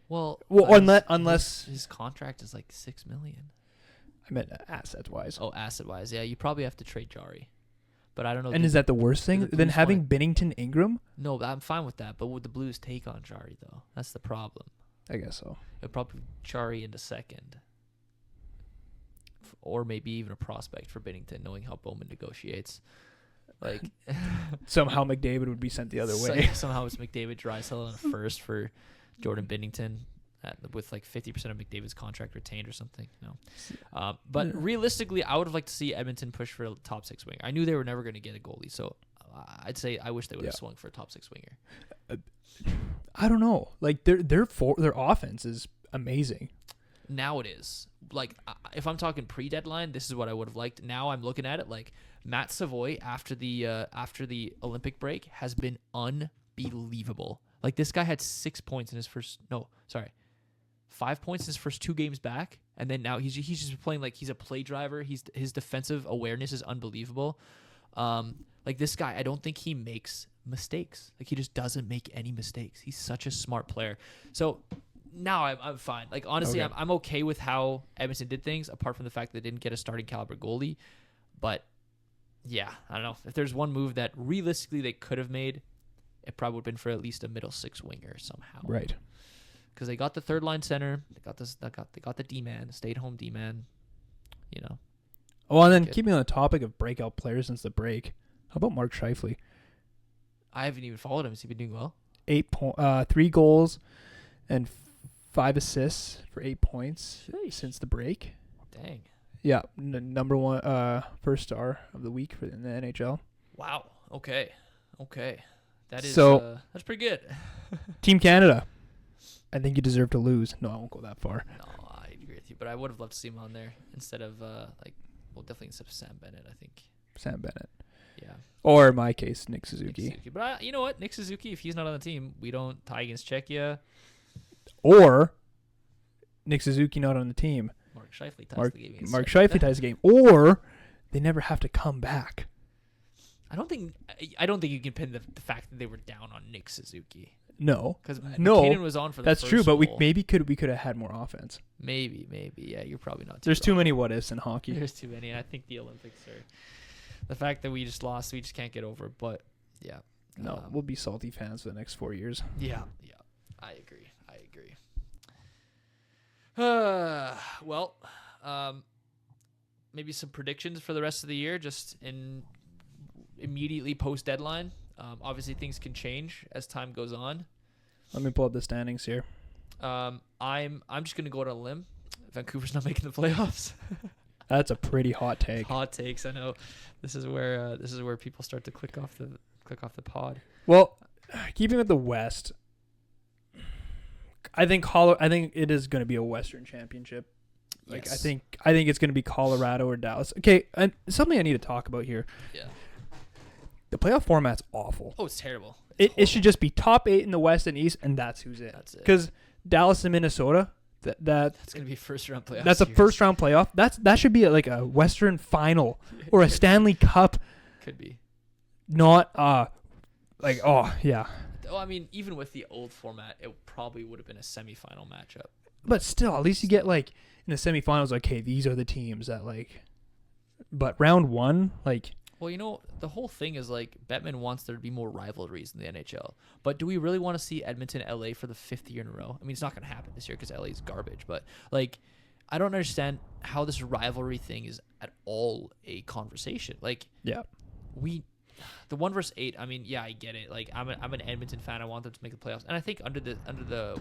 Well, unless his contract is like $6 million. I meant assets wise. Oh, asset wise, yeah. You probably have to trade Jari, but I don't know. And is that the worst thing than having Binnington Ingram? No, I'm fine with that. But would the Blues take on Jari though? That's the problem. I guess so. It'll probably Jari into second, or maybe even a prospect for Binnington, knowing how Bowman negotiates. Like somehow McDavid would be sent the other way. Somehow it's McDavid, Draisaitl, and a first for Jordan Binnington. With like 50% of McDavid's contract retained or something. No. But realistically, I would have liked to see Edmonton push for a top 6 winger. I knew they were never going to get a goalie, so I'd say I wish they would have swung for a top 6 winger. I don't know. Like their offense is amazing. Now it is. Like, if I'm talking pre-deadline, this is what I would have liked. Now I'm looking at it like Matt Savoy after the Olympic break has been unbelievable. Like, this guy had 6 points in his first 5 points in his first 2 games back, and then now he's just playing like he's a play driver. His defensive awareness is unbelievable. Like, this guy, I don't think he makes mistakes. Like, he just doesn't make any mistakes. He's such a smart player. So now I'm fine. Like, honestly, Okay. I'm okay with how Edmonton did things, apart from the fact they didn't get a starting caliber goalie. But yeah, I don't know. If there's one move that realistically they could have made, it probably would have been for at least a middle six winger somehow. Right. Because they got the third line center, they got the D man, stay at home D man. You know. Oh, and then Good. keeping on the topic of breakout players since the break, how about Mark Scheifele? I haven't even followed him. Has he been doing well? 3 goals and 5 assists for 8 points Sheesh. since the break. Dang. Yeah, number one, first star of the week in the NHL. Wow. Okay. That is that's pretty good. Team Canada, I think you deserve to lose. No, I won't go that far. No, I agree with you, but I would have loved to see him on there instead of definitely instead of Sam Bennett. I think. Sam Bennett. Yeah. Or in my case, Nick Suzuki. But you know what? Nick Suzuki, if he's not on the team, we don't tie against Czechia. Or Nick Suzuki not on the team. Mark Scheifele ties the game against Mark Czechia. Scheifele ties the game. Or they never have to come back. I don't think you can pin the fact that they were down on Nick Suzuki. No. Because No, McKinnon was on for the that's first true, but goal. we could have had more offense. Maybe. Yeah, you're probably not. There's too wrong. many what ifs in hockey. There's too many. I think the Olympics are the fact that we just lost. We just can't get over. But yeah, No, we'll be salty fans for the next 4 years. yeah. I agree. Well, maybe some predictions for the rest of the year, just in immediately post deadline. Obviously, things can change as time goes on. Let me pull up the standings here. I'm just gonna go on a limb. Vancouver's not making the playoffs. That's a pretty hot take. Hot takes. I know. This is where people start to click off the pod. Well, keeping with the West, I think it is going to be a Western Championship. Like Yes. I think it's going to be Colorado or Dallas. Okay, and something I need to talk about here. Yeah. The playoff format's awful. Oh, it's terrible. It should just be top 8 in the West and East, and that's who's in. That's it. Because Dallas and Minnesota, That's gonna be a first round playoff. that's a series. first round playoff. That should be like a Western Final or a Stanley Cup. Could be. Not yeah. Oh, I mean, even with the old format, it probably would have been a semifinal matchup. But still, at least you get like in the semifinals, like, hey, these are the teams that like. But round 1, like. Well, you know, the whole thing is like Bettman wants there to be more rivalries in the NHL. But do we really want to see Edmonton, LA for the 5th year in a row? I mean, it's not going to happen this year because LA is garbage. But like, I don't understand how this rivalry thing is at all a conversation. Like, Yeah. the 1 versus 8. I mean, yeah, I get it. Like, I'm an Edmonton fan. I want them to make the playoffs, and I think under the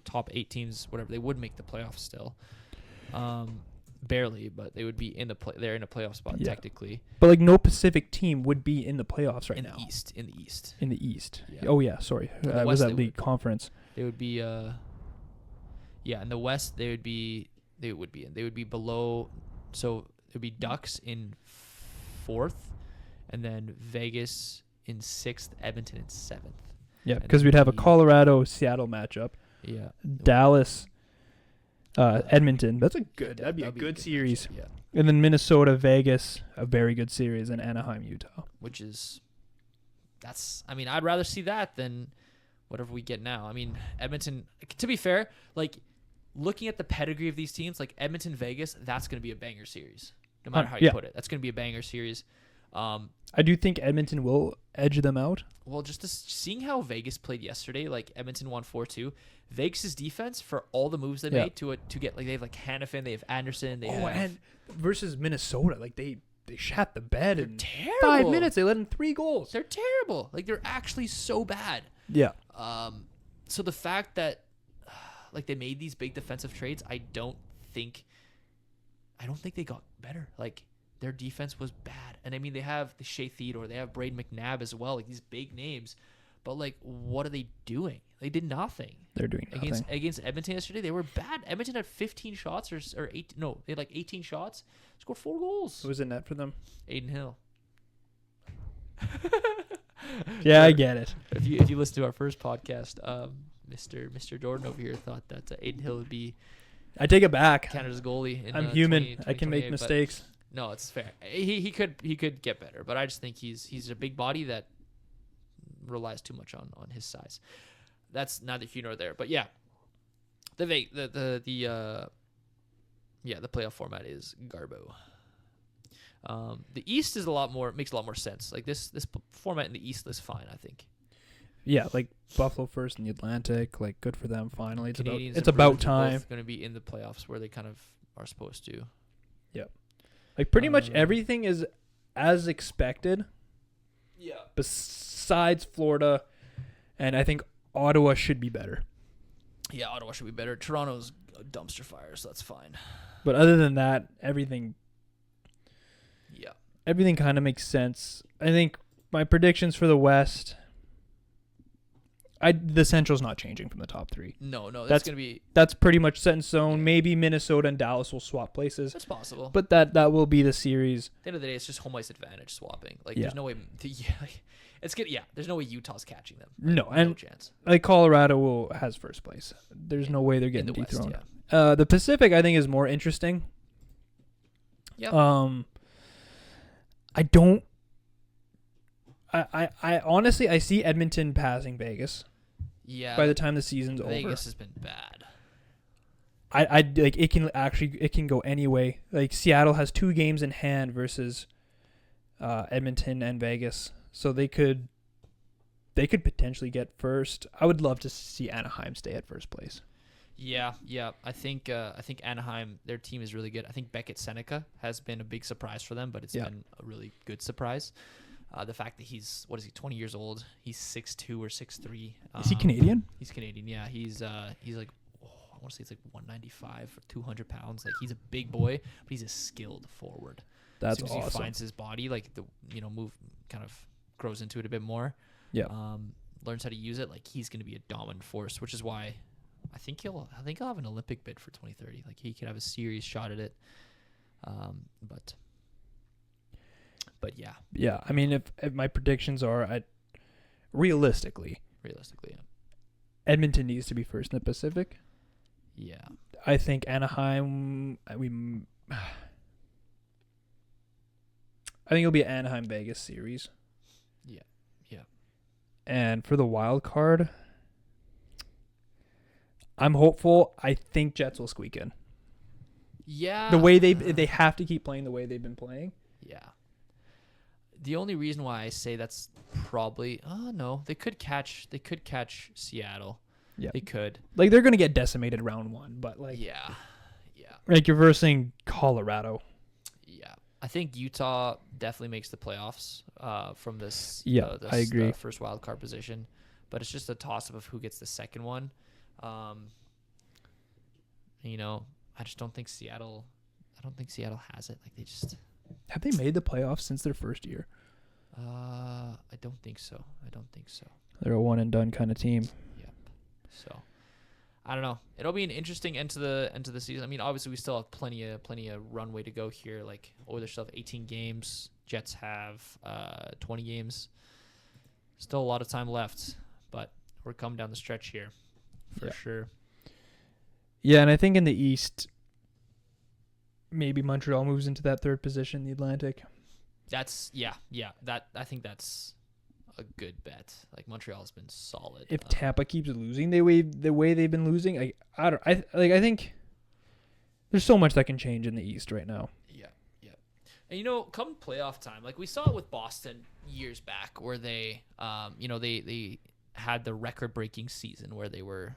top 8 teams, whatever, they would make the playoffs still. Barely, but they would be in the they're in a playoff spot technically. But like no Pacific team would be in the playoffs right now. In the East. In the East. Yeah. Oh yeah, sorry. In the Was West that they league would. conference? They would be in the West they would be below, so it would be Ducks in 4th, and then Vegas in 6th, Edmonton in 7th. Yeah, And because then we'd have a the- Colorado-Seattle matchup. Yeah. Dallas, Edmonton. That'd be a good series. matchup, yeah. And then Minnesota, Vegas, a very good series, and Anaheim, Utah. Which is, I mean, I'd rather see that than whatever we get now. I mean, Edmonton, to be fair, like, looking at the pedigree of these teams, like Edmonton, Vegas, that's going to be a banger series. No matter how you yeah. put it. That's going to be a banger series. I do think Edmonton will edge them out. Well, just seeing how Vegas played yesterday, like Edmonton won 4-2. Vegas' defense, for all the moves they made to get, like, they have like Hannafin, they have Anderson, they have... and versus Minnesota, like they shat the bed They're in terrible. 5 minutes. They let in 3 goals. They're terrible. Like, they're actually so bad. Yeah. So the fact that like they made these big defensive trades, I don't think they got better. Like, their defense was bad. And I mean, they have the Shea Theodore, they have Braden McNabb as well, like these big names. But like, what are they doing? They did nothing. They're doing nothing. Against Edmonton yesterday. They were bad. Edmonton had 15 shots or 8. No, they had like 18 shots. Scored 4 goals. Who was in net for them? Aiden Hill. Yeah, I get it. If you listen to our first podcast, Mr. Jordan over here thought that Aiden Hill would be. I take it back. Canada's goalie. I'm human. I can make mistakes. No, it's fair. He could get better, but I just think he's a big body that relies too much on his size. That's neither here nor there. But yeah, the playoff format is garbo. The East is makes a lot more sense. Like this format in the East is fine, I think. Yeah, like Buffalo first in the Atlantic, like good for them. Finally, Canadians it's about time. Going to be in the playoffs where they kind of are supposed to. Yep. Like pretty much everything is as expected. Yeah. Besides Florida, and I think Ottawa should be better. Yeah, Ottawa should be better. Toronto's a dumpster fire, so that's fine. But other than that, everything kind of makes sense. I think my predictions for the West. The Central's not changing from the top 3. No, that's going to be... That's pretty much set in stone. Maybe Minnesota and Dallas will swap places. That's possible. But that will be the series. At the end of the day, it's just home ice advantage swapping. Like, there's no way... it's good. Yeah, there's no way Utah's catching them. Like, no chance. Like, Colorado has first place. There's no way they're getting dethroned. The Pacific, I think, is more interesting. Yeah. I honestly, I see Edmonton passing Vegas. Yeah. By the time the season's over. Vegas has been bad. I like it can go any way. Like Seattle has 2 games in hand versus Edmonton and Vegas. So they could potentially get first. I would love to see Anaheim stay at first place. Yeah. I think Anaheim, their team is really good. I think Beckett Seneca has been a big surprise for them, but it's been a really good surprise. The fact that he's 20 years old, he's 6'2" or 6'3". Is he Canadian? He's Canadian, yeah. He's like, I want to say it's like 195 or 200 pounds. Like he's a big boy, but he's a skilled forward. That's as soon as awesome. he finds his body, like move kind of grows into it a bit more. Yeah. Learns how to use it. Like he's going to be a dominant force, which is why I think he'll have an Olympic bid for 2030. Like he could have a serious shot at it. But yeah. Yeah, I mean, if my predictions are, realistically, yeah. Edmonton needs to be first in the Pacific. Yeah. I think Anaheim, I think it'll be an Anaheim-Vegas series. Yeah. And for the wild card, I'm hopeful. I think Jets will squeak in. Yeah. The way they have to keep playing the way they've been playing. Yeah. The only reason why I say that's probably no, they could catch Seattle. Yeah. They could. Like they're gonna get decimated round 1, but like Yeah. Like you're versing Colorado. Yeah. I think Utah definitely makes the playoffs from this I agree. First wild card position. But it's just a toss up of who gets the second one. I just don't think Seattle has it. Like they just Have they made the playoffs since their first year? I don't think so. They're a one and done kind of team. Yep. So I don't know. It'll be an interesting end to the season. I mean, obviously we still have plenty of runway to go here. Like Oilers still have 18 games. Jets have 20 games. Still a lot of time left, but we're coming down the stretch here for sure. Yeah, and I think in the East, maybe Montreal moves into that third position in the Atlantic. That's I think that's a good bet. Like Montreal's been solid. If Tampa keeps losing the way they've been losing, I think there's so much that can change in the East right now. Yeah. And come playoff time, like we saw it with Boston years back, where they they had the record-breaking season where they were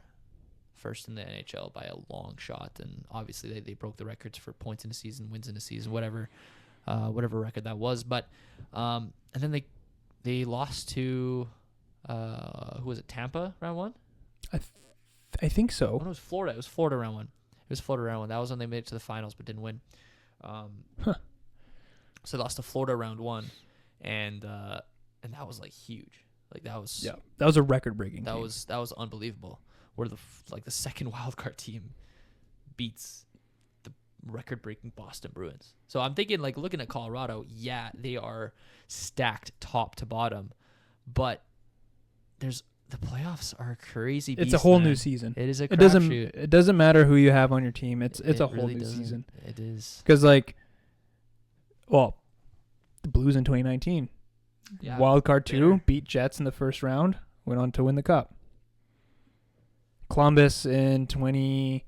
first in the NHL by a long shot, and obviously they broke the records for points in a season, wins in a season, whatever record that was. But and then they lost to who was it? Tampa round 1. I think so. Oh, no, it was Florida. It was Florida round 1. That was when they made it to the finals but didn't win. So they lost to Florida round 1, and that was like huge. Like that was that was a record-breaking. that game. was unbelievable. Where the second wild card team beats the record-breaking Boston Bruins. So I'm thinking, like, looking at Colorado, yeah, they are stacked top to bottom, but the playoffs are a crazy beast. It's a whole man. new season. It is a It doesn't. crapshoot. It doesn't matter who you have on your team. It's a whole really new doesn't. season. It is. Because the Blues in 2019, Yeah, wild card bitter. 2, beat Jets in the first round, went on to win the cup. Columbus in 20.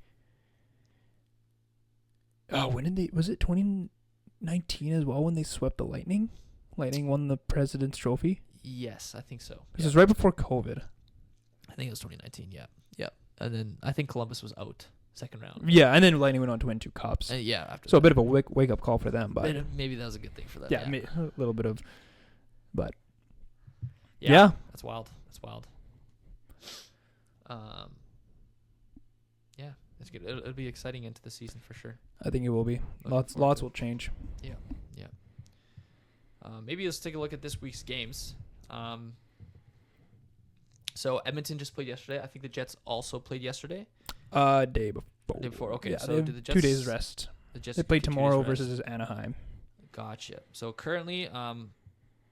Oh, when did they? Was it 2019 as well when they swept the Lightning? Lightning won the President's Trophy. Yes, I think so. This was right before COVID. I think it was 2019. Yeah. And then I think Columbus was out second round. Yeah, and then Lightning went on to win 2 cups. After So that. a bit of a wake up call for them, but Maybe that was a good thing for them. yeah, a little bit of, but Yeah. yeah. That's wild. Yeah, it's good. It'll be exciting into the season for sure. I think it will be. Looking forward Lots to will change. Yeah. Maybe let's take a look at this week's games. So Edmonton just played yesterday. I think the Jets also played yesterday. Day before. Day before. Okay, Yeah, so they have did the Jets 2 days rest. The Jets They play get 2 days tomorrow rest? versus Anaheim. Gotcha. So currently,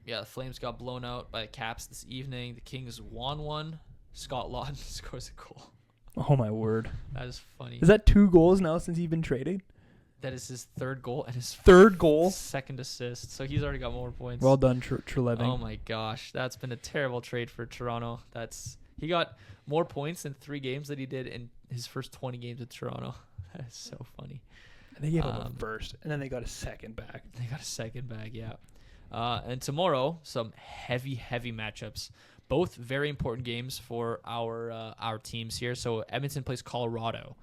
the Flames got blown out by the Caps this evening. The Kings won 1. Scott Laughton scores a goal. Oh my word! That is funny. Is that 2 goals now since he's been traded? That is his 3rd goal and his 3rd goal. 2nd assist. So he's already got more points. Well done, Treleving. Oh my gosh, that's been a terrible trade for Toronto. He got more points in 3 games than he did in his first 20 games with Toronto. That is so funny. They gave him a first, and then they got a second back. They got a second back, yeah. And tomorrow, some heavy matchups. Both very important games for our teams here. So Edmonton plays Colorado.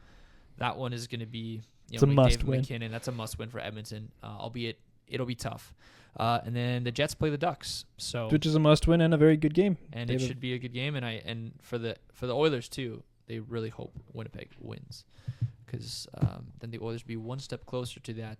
That one is going to be It's a must win. McKinnon. That's a must win for Edmonton. Albeit it'll be tough. And then the Jets play the Ducks. So Which is a must win and a very good game. and it should be a good game. And for the Oilers too, they really hope Winnipeg wins, because then the Oilers be one step closer to that.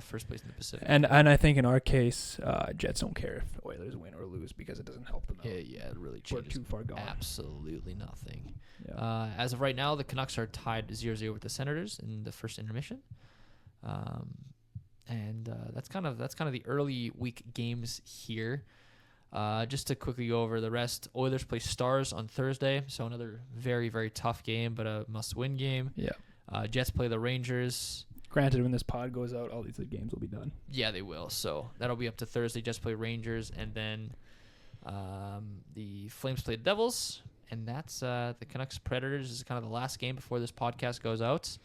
First place in the Pacific. And I think in our case, Jets don't care if Oilers win or lose because it doesn't help them out. Yeah, it really We're changes too far gone. absolutely nothing. Yeah. As of right now, the Canucks are tied 0-0 with the Senators in the first intermission. And that's kind of the early week games here. Just to quickly go over the rest, Oilers play Stars on Thursday, so another very, very tough game, but a must-win game. Yeah. Jets play the Rangers. Granted, when this pod goes out, all these games will be done. Yeah, they will. So that'll be up to Thursday. Jets play Rangers, and then the Flames play the Devils, and that's the Canucks Predators. This is kind of the last game before this podcast goes out.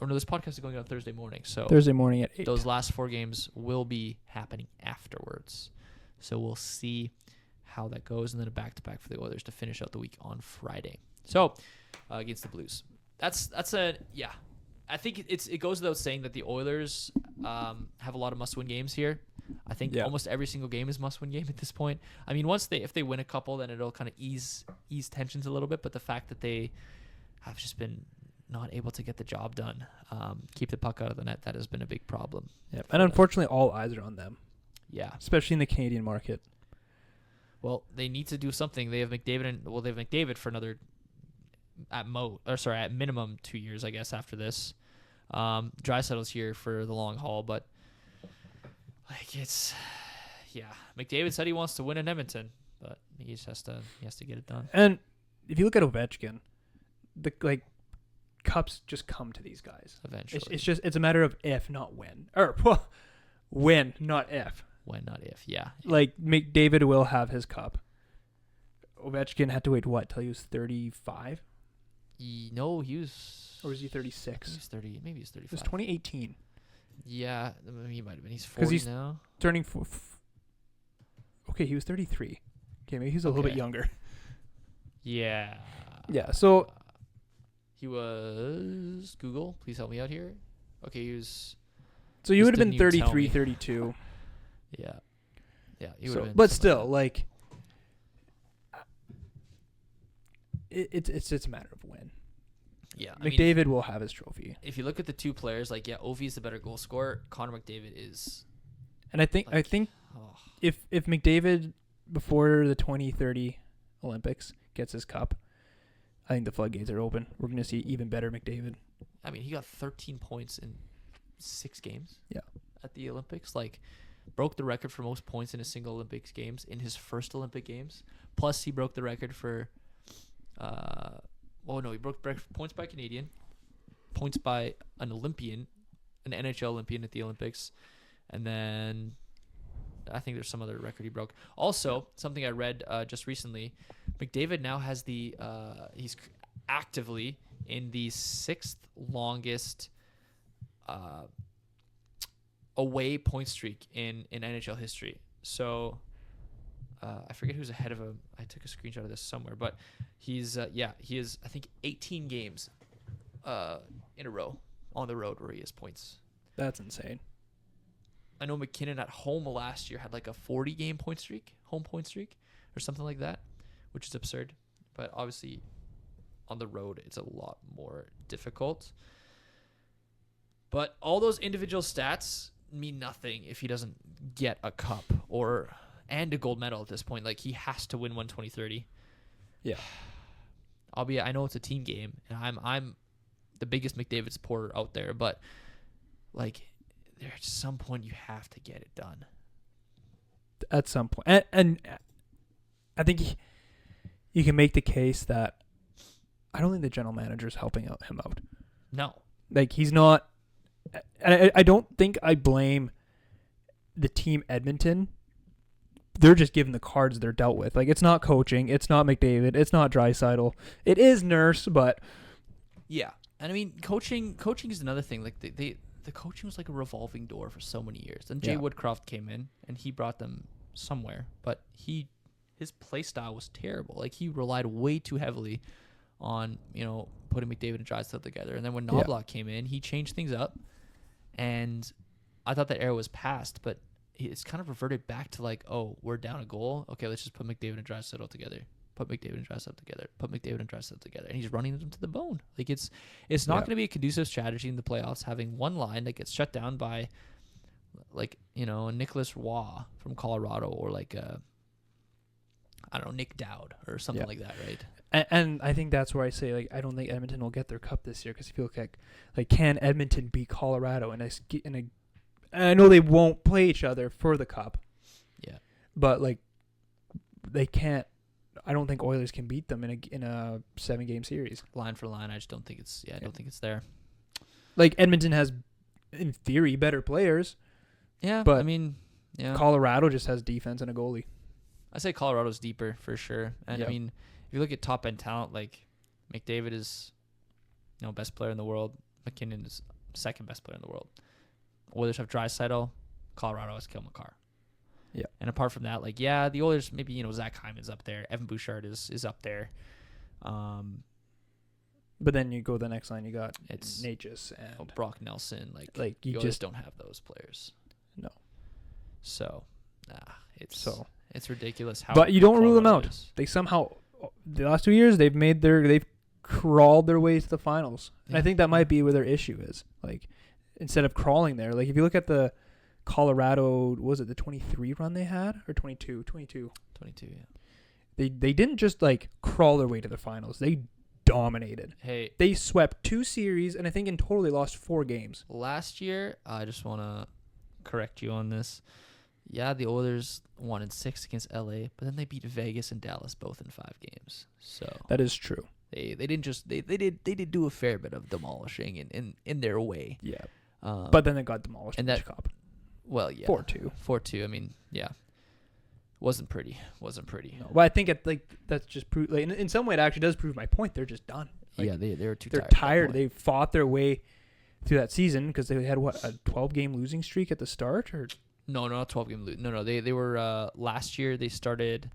This podcast is going out Thursday morning. So Thursday morning at 8. those last 4 games will be happening afterwards. So we'll see how that goes, and then a back-to-back for the Oilers to finish out the week on Friday. So against the Blues. I think it goes without saying that the Oilers have a lot of must-win games here. I think almost every single game is must-win game at this point. I mean, if they win a couple, then it'll kind of ease tensions a little bit. But the fact that they have just been not able to get the job done, keep the puck out of the net, that has been a big problem. Yep. And unfortunately, all eyes are on them. Yeah, especially in the Canadian market. Well, they need to do something. They have McDavid for another at minimum 2 years, I guess, after this. Draisaitl's here for the long haul, but McDavid said he wants to win in Edmonton, but he just has to get it done. And if you look at Ovechkin, the cups just come to these guys Eventually. It's a matter of if, not when, or when, not if. When, not if. Yeah. Like McDavid will have his cup. Ovechkin had to wait till he was 35. No, he was. Or was he 36? He was 30. Maybe he's 35. It was 2018. Yeah, he might have been. He's 40 now. Turning okay, he was 33. Okay, maybe he's a little bit younger. Yeah. Yeah, so he was Google. Please help me out here. Okay, he was. So you would have been 33, 32. Yeah. Yeah, he would have been. But still, it's a matter of when. Yeah, McDavid will have his trophy. If you look at the two players, Ovi's the better goal scorer. Connor McDavid is. And I think if McDavid before the 2030 Olympics gets his cup, I think the floodgates are open. We're going to see even better McDavid. I mean, he got 13 points in 6 games. Yeah. At the Olympics, like, broke the record for most points in a single Olympics games in his first Olympic games. Plus, he broke the record for, he broke the record for points by a Canadian, points by an Olympian, an NHL Olympian at the Olympics, and then I think there's some other record he broke. Also, something I read just recently, McDavid now has he's actively in the 6th longest away point streak in NHL history. So I forget who's ahead of him. I took a screenshot of this somewhere, but he is I think 18 games in a row on the road where he has points. That's insane. I know McKinnon at home last year had like a 40-game home point streak, or something like that, which is absurd. But obviously, on the road, it's a lot more difficult. But all those individual stats mean nothing if he doesn't get a cup and a gold medal at this point. Like, he has to win 120-30. Yeah. I know it's a team game, and I'm the biggest McDavid supporter out there, but like, there at some point you have to get it done. At some point. And I think you can make the case that I don't think the general manager is helping him out. No. Like, he's not. I don't think I blame the team Edmonton. They're just given the cards they're dealt with. Like, it's not coaching. It's not McDavid. It's not Draisaitl. It is Nurse, but. Yeah. And I mean, coaching is another thing. Like, the coaching was like a revolving door for so many years. Then Jay Woodcroft came in, and he brought them somewhere. But his play style was terrible. Like, he relied way too heavily on, putting McDavid and Draisaitl together. And then when Knobloch came in, he changed things up. And I thought that era was past, but it's kind of reverted back to like, oh, we're down a goal. Okay, let's just put McDavid and Draisaitl together. Put McDavid and Draisaitl together. Put McDavid and Draisaitl together. And he's running them to the bone. Like, it's not going to be a conducive strategy in the playoffs having one line that gets shut down by, like, Nicholas Waugh from Colorado, or like Nick Dowd or something like that, right? And I think that's where I say, like, I don't think Edmonton will get their cup this year, because I feel like can Edmonton beat Colorado in a I know they won't play each other for the cup. Yeah. But like, they can't. I don't think Oilers can beat them in a 7-game series. Line for line, I just don't think it's. I don't think it's there. Like, Edmonton has, in theory, better players. Yeah, but I mean, yeah. Colorado just has defense and a goalie. I say Colorado's deeper for sure, and I mean, if you look at top end talent, like McDavid is, best player in the world. McKinnon is second best player in the world. Oilers have Draisaitl. Colorado has Kyle McCarr. Yeah. And apart from that, like, the Oilers, maybe, Zach Hyman's up there. Evan Bouchard is up there. But then you go to the next line, you got Natchez and Brock Nelson. Like you just don't have those players. No. So, it's ridiculous how. But you don't rule them Colorado out. is. They somehow, the last 2 years, they've crawled their way to the finals. And I think that might be where their issue is. Like, instead of crawling there, like, if you look at the Colorado, was it the 23 run they had, or 22? 22, yeah. They didn't just like crawl their way to the finals. They dominated. Hey, they swept 2 series, and I think in total they lost 4 games. Last year, I just want to correct you on this. Yeah, the Oilers won in 6 against LA, but then they beat Vegas and Dallas both in 5 games. So that is true. They didn't just they did do a fair bit of demolishing in their way. Yeah. But then they got demolished in the cup. Well, yeah. 4-2. 4-2. I mean, yeah. Wasn't pretty. No. Well, I think that's just proof. Like, in some way, it actually does prove my point. They're just done. Like, yeah, they're too tired. They're tired. They fought their way through that season because they had a 12-game losing streak at the start, or no, not 12-game losing. No, they were last year. They started.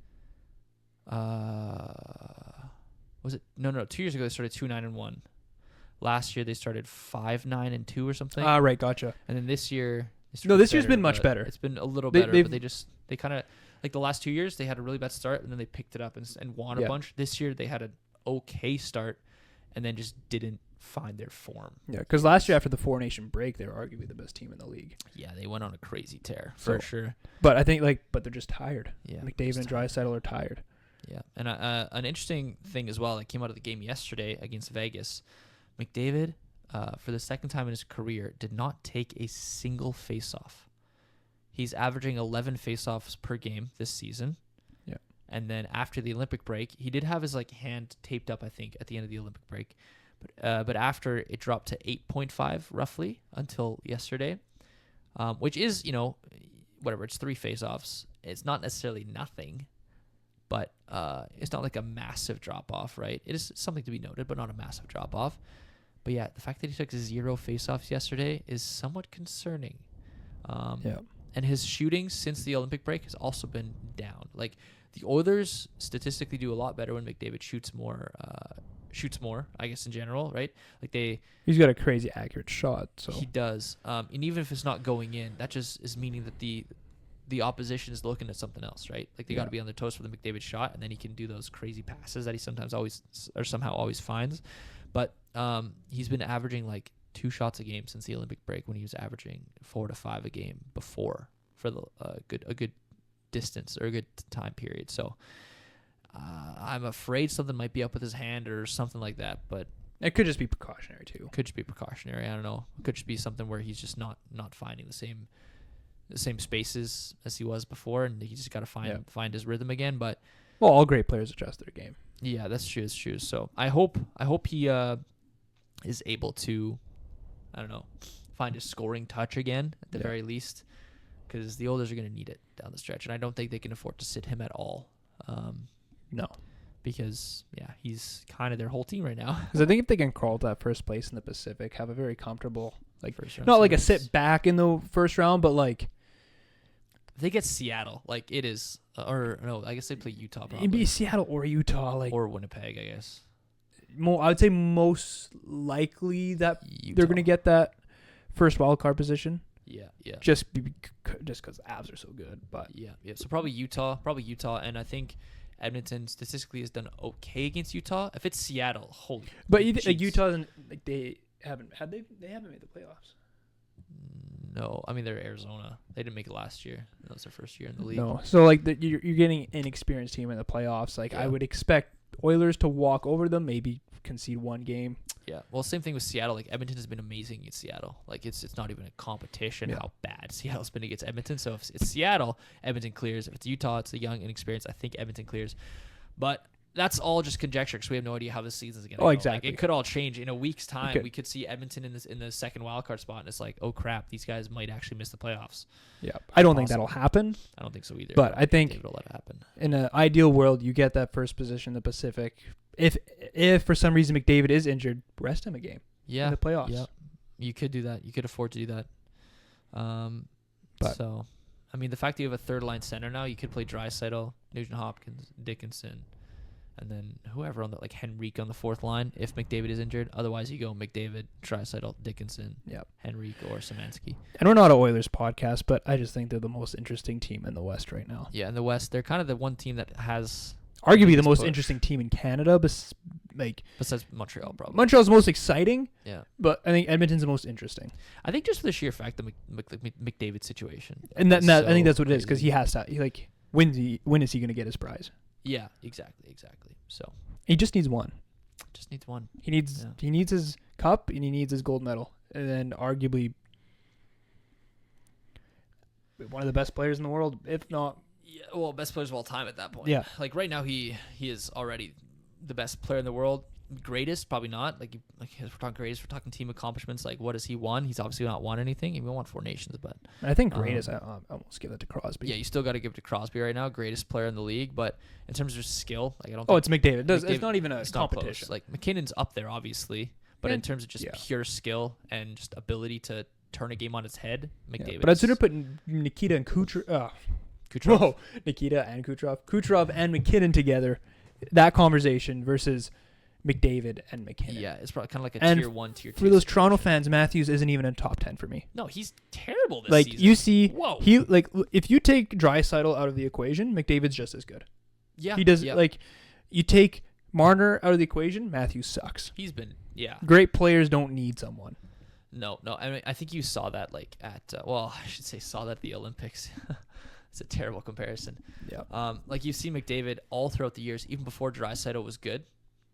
Was it 2 years ago? They started 2-9-1. Last year they started 5-9-2 or something. Right, gotcha. And then this year. This year's been much better. It's been a little better, but they kind of, like, the last 2 years they had a really bad start and then they picked it up and won a bunch. This year they had an okay start and then just didn't find their form. Yeah, because last year after the Four Nation break, they were arguably the best team in the league. Yeah, they went on a crazy tear for sure. But I think but they're just tired. Yeah, McDavid and Draisaitl are tired. Yeah, and an interesting thing as well that came out of the game yesterday against Vegas, McDavid, for the second time in his career, did not take a single faceoff. He's averaging 11 faceoffs per game this season. Yeah. And then after the Olympic break, he did have his hand taped up, I think, at the end of the Olympic break. But after it dropped to 8.5 roughly until yesterday, which is, whatever, it's 3 faceoffs. It's not necessarily nothing, but it's not like a massive drop-off, right? It is something to be noted, but not a massive drop-off. But yeah, the fact that he took 0 faceoffs yesterday is somewhat concerning. Yeah. And his shooting since the Olympic break has also been down. Like, the Oilers statistically do a lot better when McDavid shoots more, I guess, in general, right? He's got a crazy accurate shot. So he does. And even if it's not going in, that just is meaning that the opposition is looking at something else, right? Like, they got to be on their toes for the McDavid shot, and then he can do those crazy passes that he somehow always finds. But he's been averaging 2 shots a game since the Olympic break, when he was averaging 4 to 5 a game before, for a good distance or a good time period. So I'm afraid something might be up with his hand or something like that. But it could just be precautionary too. Could just be precautionary. I don't know. It could just be something where he's just not finding the same spaces as he was before, and he just got to find his rhythm again. But all great players adjust their game. Yeah, that's true. That's true. So I hope he is able to, I don't know, find his scoring touch again at the very least, because the Oilers are going to need it down the stretch, and I don't think they can afford to sit him at all. No, because he's kind of their whole team right now. Because I think if they can crawl to that first place in the Pacific, have a very comfortable not like a sit back in the first round, but if they get Seattle, it is, or no, I guess they play Utah. Probably. It'd be Seattle or Utah, or Winnipeg, I guess. I would say most likely that Utah. They're going to get that first wild card position. Yeah. Just because the Avs are so good, but yeah. So probably Utah, and I think Edmonton statistically has done okay against Utah. If it's Seattle, holy. But Utah, they haven't made the playoffs. No, I mean, they're Arizona. They didn't make it last year. That was their first year in the league. No, so you're getting an inexperienced team in the playoffs. I would expect Oilers to walk over them, maybe concede one game. Yeah, well, same thing with Seattle. Edmonton has been amazing against Seattle. It's not even a competition how bad Seattle's been against Edmonton. So if it's Seattle, Edmonton clears. If it's Utah, it's the young and inexperienced. I think Edmonton clears. But that's all just conjecture, because we have no idea how this season's going to go. Exactly. It could all change in a week's time. We could see Edmonton in the second wildcard spot, and it's oh crap, these guys might actually miss the playoffs. Yeah, I don't think that'll happen. I don't think so either. But I think David will let it happen. In an ideal world, you get that first position in the Pacific. If for some reason McDavid is injured, rest him a game. Yeah, in the playoffs. Yeah, you could do that. You could afford to do that. So, I mean, the fact that you have a third line center now, you could play Draisaitl, Nugent Hopkins, Dickinson, and then whoever on the Henrique on the fourth line if McDavid is injured. Otherwise, you go McDavid, Draisaitl, Dickinson, Henrique, or Szymanski. And we're not an Oilers podcast, but I just think they're the most interesting team in the West right now. Yeah, in the West, they're kind of the one team that has arguably the most interesting team in Canada, besides Montreal, probably. Montreal's the most exciting. Yeah, but I think Edmonton's the most interesting. I think just for the sheer fact that McDavid situation, and I think that's what it is, because he has to. When is he going to get his prize? Yeah, exactly. So he just needs one. He needs his cup, and he needs his gold medal, and then arguably one of the best players in the world, if not. Yeah, well, best players of all time at that point. Yeah. Right now, he is already the best player in the world. Greatest, probably not. If we're talking greatest, we're talking team accomplishments. What has he won? He's obviously not won anything. He won 4 nations, but I think greatest. I almost give that to Crosby. Yeah, you still got to give it to Crosby right now. Greatest player in the league, but in terms of skill, I don't. It's McDavid. It's not even a competition. McKinnon's up there, obviously, but in terms of just pure skill and just ability to turn a game on its head, McDavid. But I'd sooner put Nikita and Kucherov. Whoa, Nikita and Kucherov and McKinnon together. That conversation versus McDavid and McKinnon. Yeah, it's probably kind of like a tier 1, tier 2. For those Toronto fans, Matthews isn't even in top 10 for me. No, he's terrible this season. You see, if you take Draisaitl out of the equation, McDavid's just as good. Yeah, he does. You take Marner out of the equation, Matthews sucks. He's been Yeah. Great players don't need someone. No. I mean, I think you saw that like at I should say saw that at the Olympics. It's a terrible comparison. Yeah. Like you see McDavid all throughout the years, even before Draisaitl was good.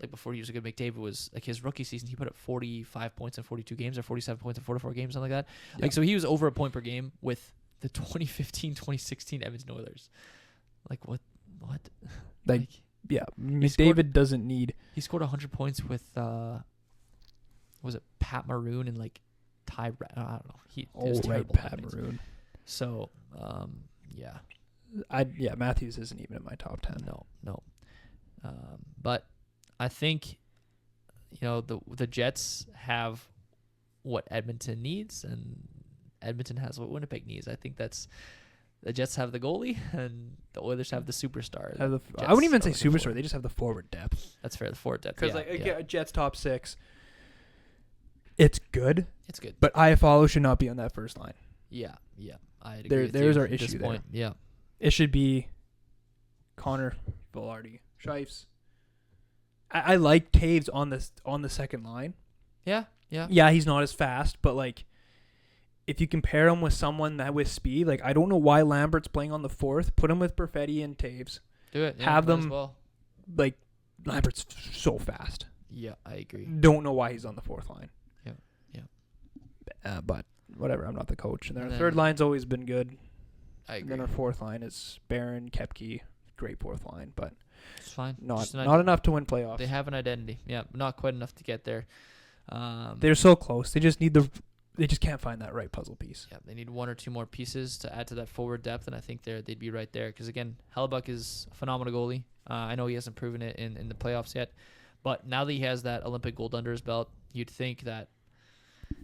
Like before he was a good McDavid was like his rookie season, he put up 45 points in 42 games or 47 points in 44 games, something like that. Yeah. Like so he was over a point per game with the 2015-2016 Edmonton Oilers. Like what? Like yeah, McDavid scored, doesn't need. He scored 100 points with was it Pat Maroon and like Ty? I don't know. Pat Maroon. So yeah. Matthews isn't even in my top 10. No. But I think the Jets have what Edmonton needs, and Edmonton has what Winnipeg needs. I think that's the Jets have the goalie, and the Oilers have the superstar. I wouldn't even say superstar. They just have the forward depth. That's fair. The forward depth. Because Jets top 6, it's good. It's good. But Iafallo should not be on that first line. Yeah. I agree. There's our issue there. Point. Yeah. It should be Connor, Velarde, Scheifs. I like Taves on the second line. Yeah. Yeah, he's not as fast, but like if you compare him with someone that with speed, like I don't know why Lambert's playing on the fourth. Put him with Perfetti and Taves. Do it. Yeah, have them as well. Like Lambert's so fast. Yeah, I agree. Don't know why he's on the fourth line. Yeah. But whatever. I'm not the coach, and their third line's always been good. I agree. And then our fourth line is Barron, Koepke, great fourth line, but it's fine. Not enough to win playoffs. They have an identity. Yeah, not quite enough to get there. They're so close. They just can't find that right puzzle piece. Yeah, they need one or two more pieces to add to that forward depth, and I think they'd be right there. Because again, Hellebuck is a phenomenal goalie. I know he hasn't proven it in the playoffs yet, but now that he has that Olympic gold under his belt, you'd think that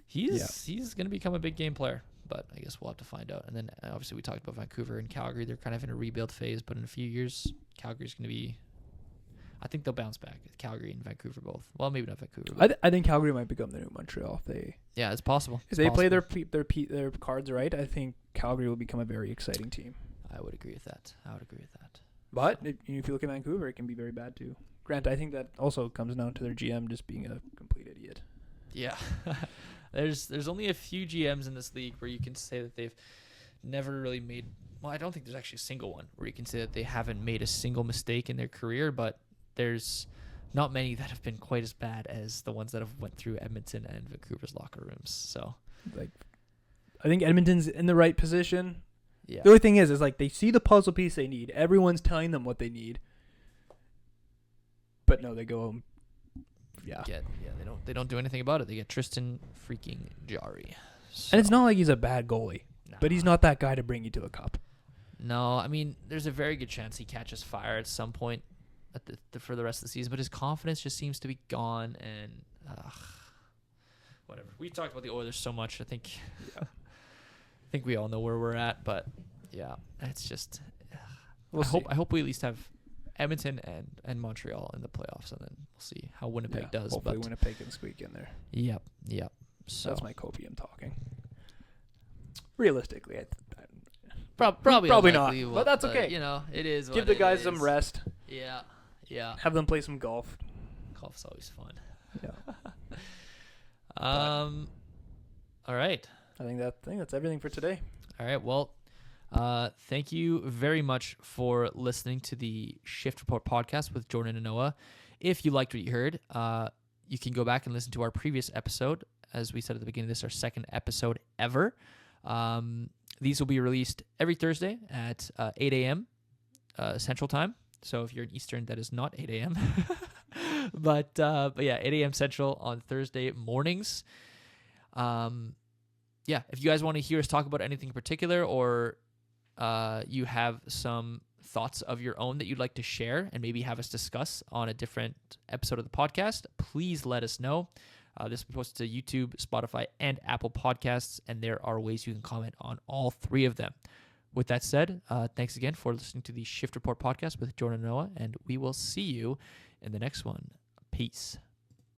he's going to become a big game player. But I guess we'll have to find out. And then obviously we talked about Vancouver and Calgary. They're kind of in a rebuild phase, but in a few years, Calgary's going to be. I think they'll bounce back. Calgary and Vancouver both. Well, maybe not Vancouver. I think Calgary might become the new Montreal Yeah, it's possible. If they play their cards right, I think Calgary will become a very exciting team. I would agree with that. But if you look at Vancouver, it can be very bad too. Grant, I think that also comes down to their GM just being a complete idiot. Yeah. There's only a few GMs in this league where you can say that they've never really made. Well, I don't think there's actually a single one where you can say that they haven't made a single mistake in their career, but there's not many that have been quite as bad as the ones that have went through Edmonton and Vancouver's locker rooms. So, like, I think Edmonton's in the right position. Yeah. The only thing is like they see the puzzle piece they need. Everyone's telling them what they need, but no, they go. They don't do anything about it. They get Tristan freaking Jarry. So. And it's not like he's a bad goalie, but he's not that guy to bring you to a cup. No, I mean, there's a very good chance he catches fire at some point for the rest of the season, but his confidence just seems to be gone, and whatever. We've talked about the Oilers so much. I think we all know where we're at, but yeah, it's just. I hope we at least have Edmonton and Montreal in the playoffs, and then we'll see how Winnipeg does. Hopefully Winnipeg can squeak in there. Yep. So that's my copium talking. Realistically, probably not, but that's okay. It is. Give the guys some rest. Yeah. Have them play some golf. Golf's always fun. Yeah. All right. I think that's everything for today. All right. Well, thank you very much for listening to the Shift Report podcast with Jordan and Noah. If you liked what you heard, you can go back and listen to our previous episode. As we said at the beginning, this is our second episode ever. These will be released every Thursday at 8 a.m. Central Time. So if you're in Eastern, that is not 8 a.m. but yeah, 8 a.m. Central on Thursday mornings. If you guys want to hear us talk about anything in particular, or you have some thoughts of your own that you'd like to share and maybe have us discuss on a different episode of the podcast, please let us know. This will be posted to YouTube, Spotify, and Apple Podcasts, and there are ways you can comment on all three of them. With that said, thanks again for listening to the Shift Report podcast with Jordan and Noah, and we will see you in the next one. Peace.